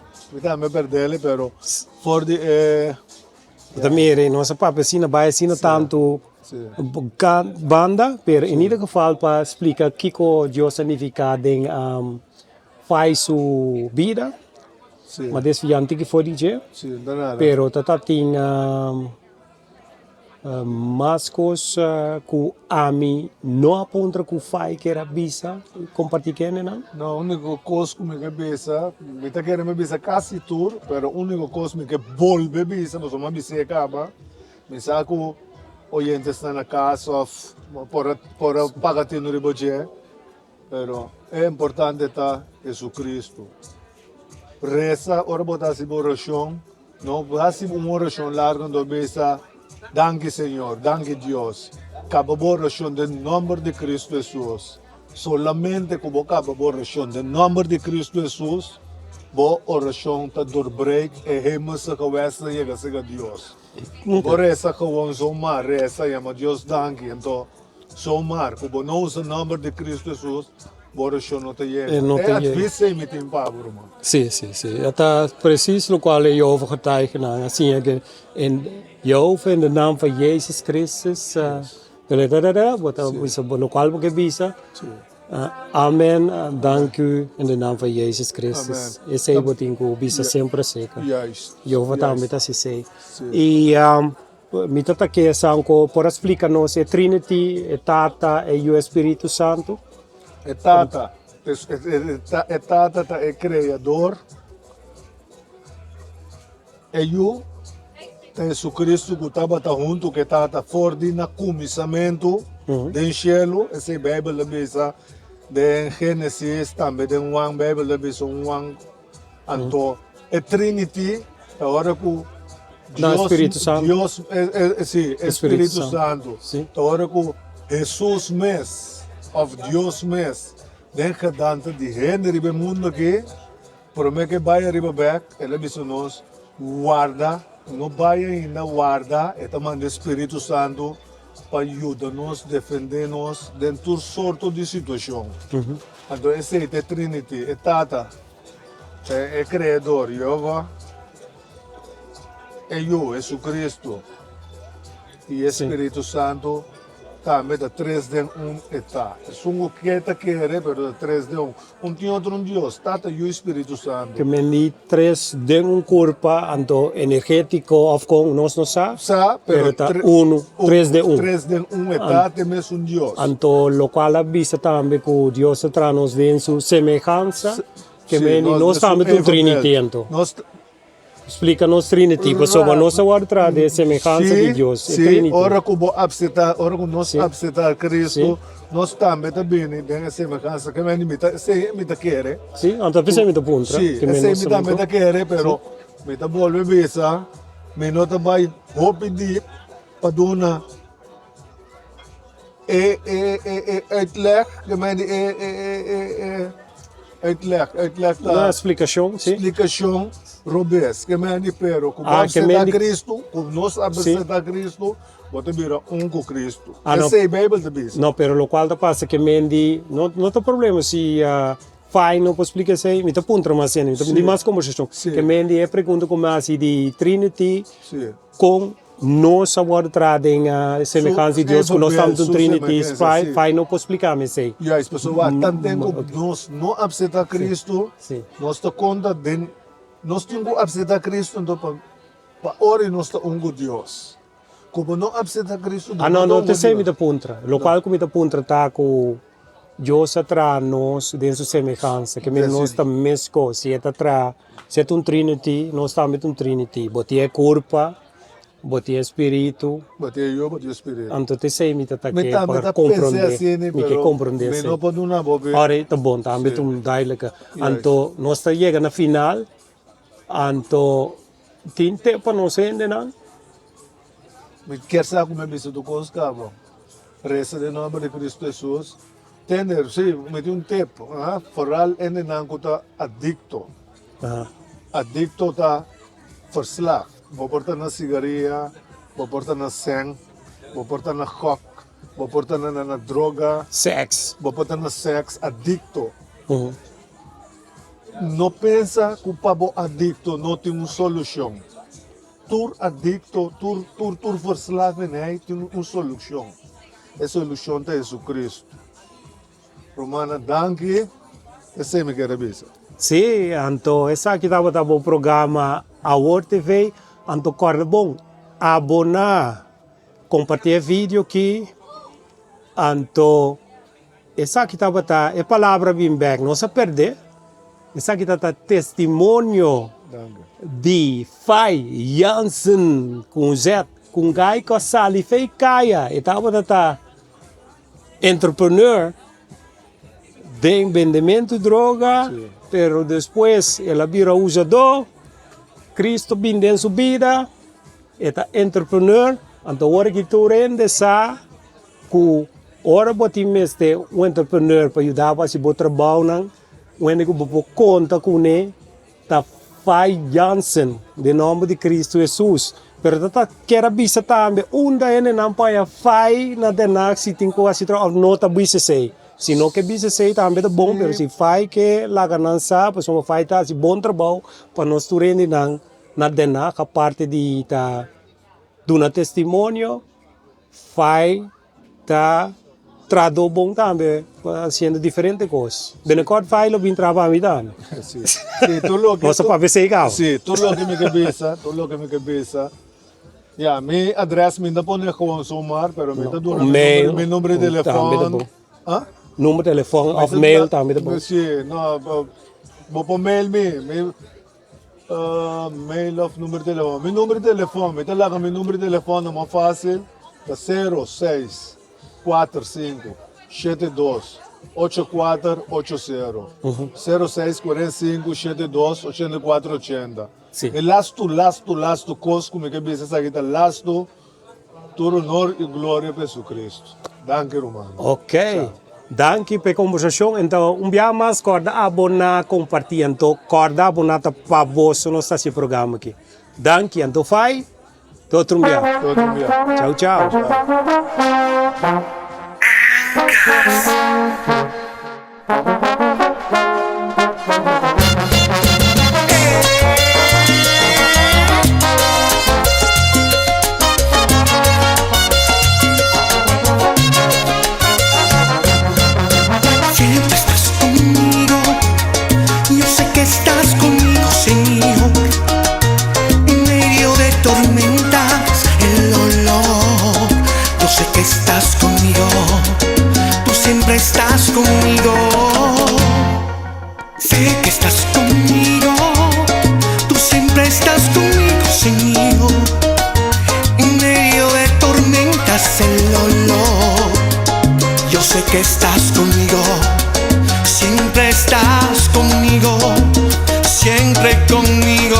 mi perdele, però fuori Da mere, nossa papa sina vai sina tanto banda, pero in ieder geval pa explica kiko Dios significa den faz su vida, sì, ma desviante que foi DJ, sì, danara. pero tatating mascos ku ami no apontra ku fai que era bisa, compartilhando não? No, unico cosa che mi capisce, mi ta che mi bisa quasi tour, però unico cosa che volve bisa, ma insomma mi si acaba, mi sa che oyentes stanno a casa, por pagati no riboje, però è importante ta Gesù Cristo. Reza, ora botasi oração, no, botasi uma oração larga do bisa, danke Senhor, danke Deus. Acaba a oração do nome de Cristo Jesus. Solamente que você acaba a oração do nome de Cristo Jesus, a oração está doorbreak e hemels geweest chega a Deus. Por essa que vamos somar, reza, chama Deus danke, então somar, que você não usa o nome de Cristo Jesus, a oração não te chega. Não te É chega. difícil me tem pavor, irmão. Sim, sim, sim. Está precies o qual eu over getuigen aan. Assim é que in de naam van Jezus Christus, o qual porque bisa. Amen, dank u in de naam van Jezus Christus. Amen. Esse é o que eu bisa sempre seca. Juist. Eu vou estar met assim sei. Sim. E me tata que sanko por explicar-nos é Trinity, é Tata, é o Espírito Santo. É Tata, é Tata, é Criador, é eu, é Jesus Cristo que estava junto, que Tata forte no começamento do céu, essa é a Bíblia bisa, de Gênesis também, de uma Bíblia bisa, então, é Trinity, a hora que Não, Espírito Santo. Deus, sim, Espírito Santo, Sim. a hora que Jesus mesmo, of Deus mesmo, den gedante die heen ribe mundo que por me que vai ribe back, ele disse nos guarda, não vai ainda guarda, é também o Espírito Santo para ajudar-nos, defender-nos dentro de sorte de situação. Então esse é a Trinity, é Tata, é Criador, Jeová, é eu, é Jesus Cristo e Espírito Santo. Também da 3 de 1 está. Sungo que te quer, pero da 3 de 1. Tem outro Deus, Tata e o Espírito Santo. Que meni tres de un cuerpo anto energético of con nos no sa, Sa, pero ta uno, tres de un. 3 de 1 está, temos Deus. Anto lo qual avvisa tambe que Dios tranos de su semejanza, que Sì, meni nos tambe tu Trinity anto. Nós, Explica-nos Trinity, pessoa nos guarda de semejanza de Dios, sim, Trinity. ora que nós Sim. aceitar Cristo, nós também também temos semelhança que me imita, se imita quer. Sì, anto avvisa mi da punta, Sì, che e se meni mi dà chiedere, però mi dà vuole bisa, mi nota vai hopi di paduna uitleg, che mi uitleg na da explicação, sim. explicação robes, che mi pero, com que me di- Cristo, com nós aceitar Cristo, bota vira com Cristo. Ah, no. Essa é a Bíblia da bisa. No, pero lo qual passa que mendi, não tem problema se fai não posso explicar sei, me tá punta mais cena, então de mais conversação. Que me é pergunta como assim de Trinity com nós agora trazem a semelhança de Deus, nós estamos no Trinity, fai não posso explicar, me sei. E as pessoas tanto nós não aceitar Cristo, nós tá conta de nós temos que aceitar Cristo então para ora nós tá Deus. Como não aceitar Cristo, não te sei me tá punta. Local como me tá punta tá com Deus atrás nós dentro semelhança, que nós estamos mesmo, se é atrás, se é um Trinity, nós estamos um Trinity, botia corpo, botia espírito, botia eu, botia espírito. Então te sei me tá que para compreender, me que compreender. Me não pode uma bobe. Ora, tá bom, tá me um diálogo. Então nós tá chega na final, então tinte para não ser não. Me quer saber como é isso do coscavo. Reza de nome de Cristo Jesus. Tender, sim, me tem tempo, vooral in de naam adicto. Adicto tá verslaafd. Beporta na sigaria, beporta na seng, beporta na gok, beporta na droga, Sex. beporta na sex, adicto. Não pensa que o pabo adicto não tem uma solução. Tur adicto, tur verslaafd, nee, tem uma solução. A solução é Jesus Cristo. Romana, danke. Esse me quer ver. Sim, então essa aqui estava o programa Award TV, então corre bom, abonar, compartilhar vídeo aqui, então essa aqui estava é palavra bem back, não se perder, essa aqui está testemunho de Fai Jansen com Z, com Gai com Sali Fei Kaya, estava entrepreneur. De vendimento de droga, pero depois ela vira usador, Cristo vem em sua vida, é entrepreneur, então agora que tu rende sa, que ora botim este um entrepreneur para ajudar para se bom trabalho não, quando que vou conta com ele, tá Fai Jansen, de nome de Cristo Jesus, pero tá quer bisa também, unda ele não pode Fai na denak se tem coisa ou não tá bisa sei. Se não que bisa sei também é bom, mas se faz que lá ganância, pois uma faz tá se bom trabalho para nós turende na dena a parte de tá do na testemunho, faz tá trado bom também, fazendo diferente coisas. Bem quando faz lo bem trabalho também. Sim, tudo que nossa para ver se igual. Sim, tudo que me cabeça. Ya, mi address me não pode consumar, pero me tá dando meu número de telefone. Número de telefone of mail também é bom. Sim, não, vou mail mail of número de telefone. Meu número de telefone, me tá lá com meu número de telefone mais fácil, tá 0645 72 8480 0645 72 8480. E lasto cosco me que bisa essa aqui tá lasto todo honor e glória para Jesus Cristo. Danke, Romano. Ok. Danke pela conversação. Então, dia mais corda abonar, compartilhar. Então, corda abonar para você no esse programa aqui. Danke. Então, faz. Todo dia. Tchau, tchau. Estás conmigo, tú siempre estás conmigo. Sé que estás conmigo, tú siempre estás conmigo, Señor. En medio de tormentas el dolor, yo sé que estás conmigo, siempre estás conmigo, siempre conmigo.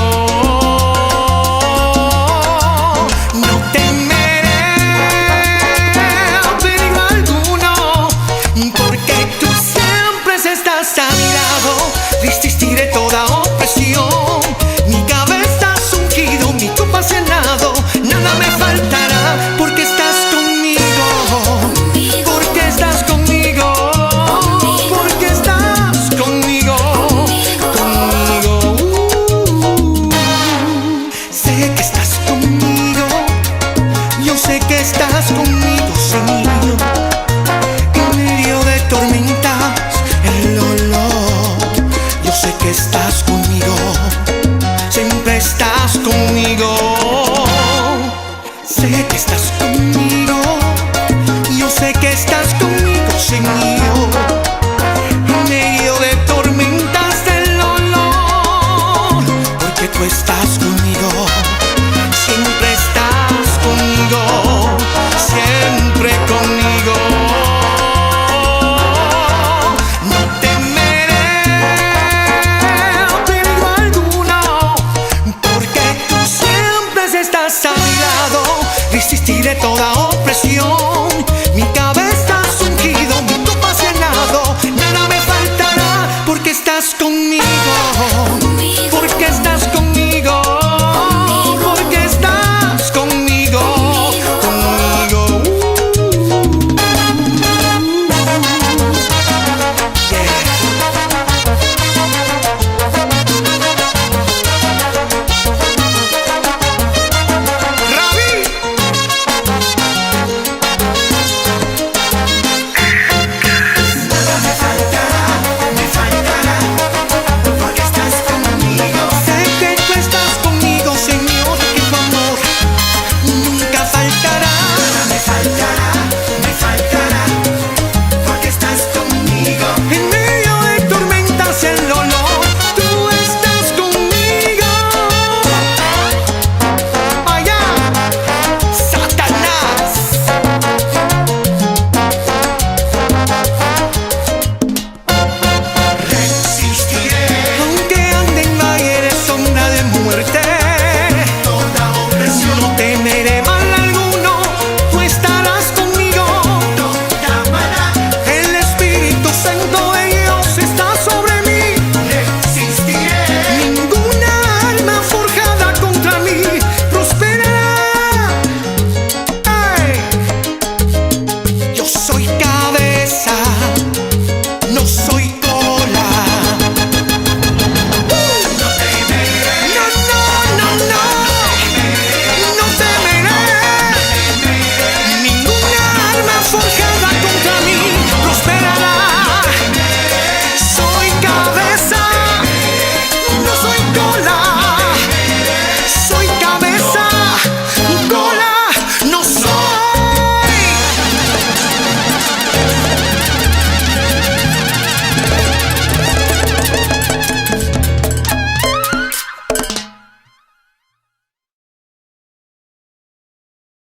Resistiré toda opresión, mi cabeza has ungido, mi copa has llenado, nada me faltará, porque estás conmigo, porque estás conmigo. estás conmigo, Señor. En medio de tormentas, el dolor, yo sé que estás conmigo, siempre estás conmigo. Sé que estás conmigo, yo sé que estás conmigo, Señor. En medio de tormentas del dolor, porque tú estás conmigo, siempre estás conmigo, siempre conmigo. No temeré peligro alguno, porque tú siempre estás a mi lado. Resistiré toda opresión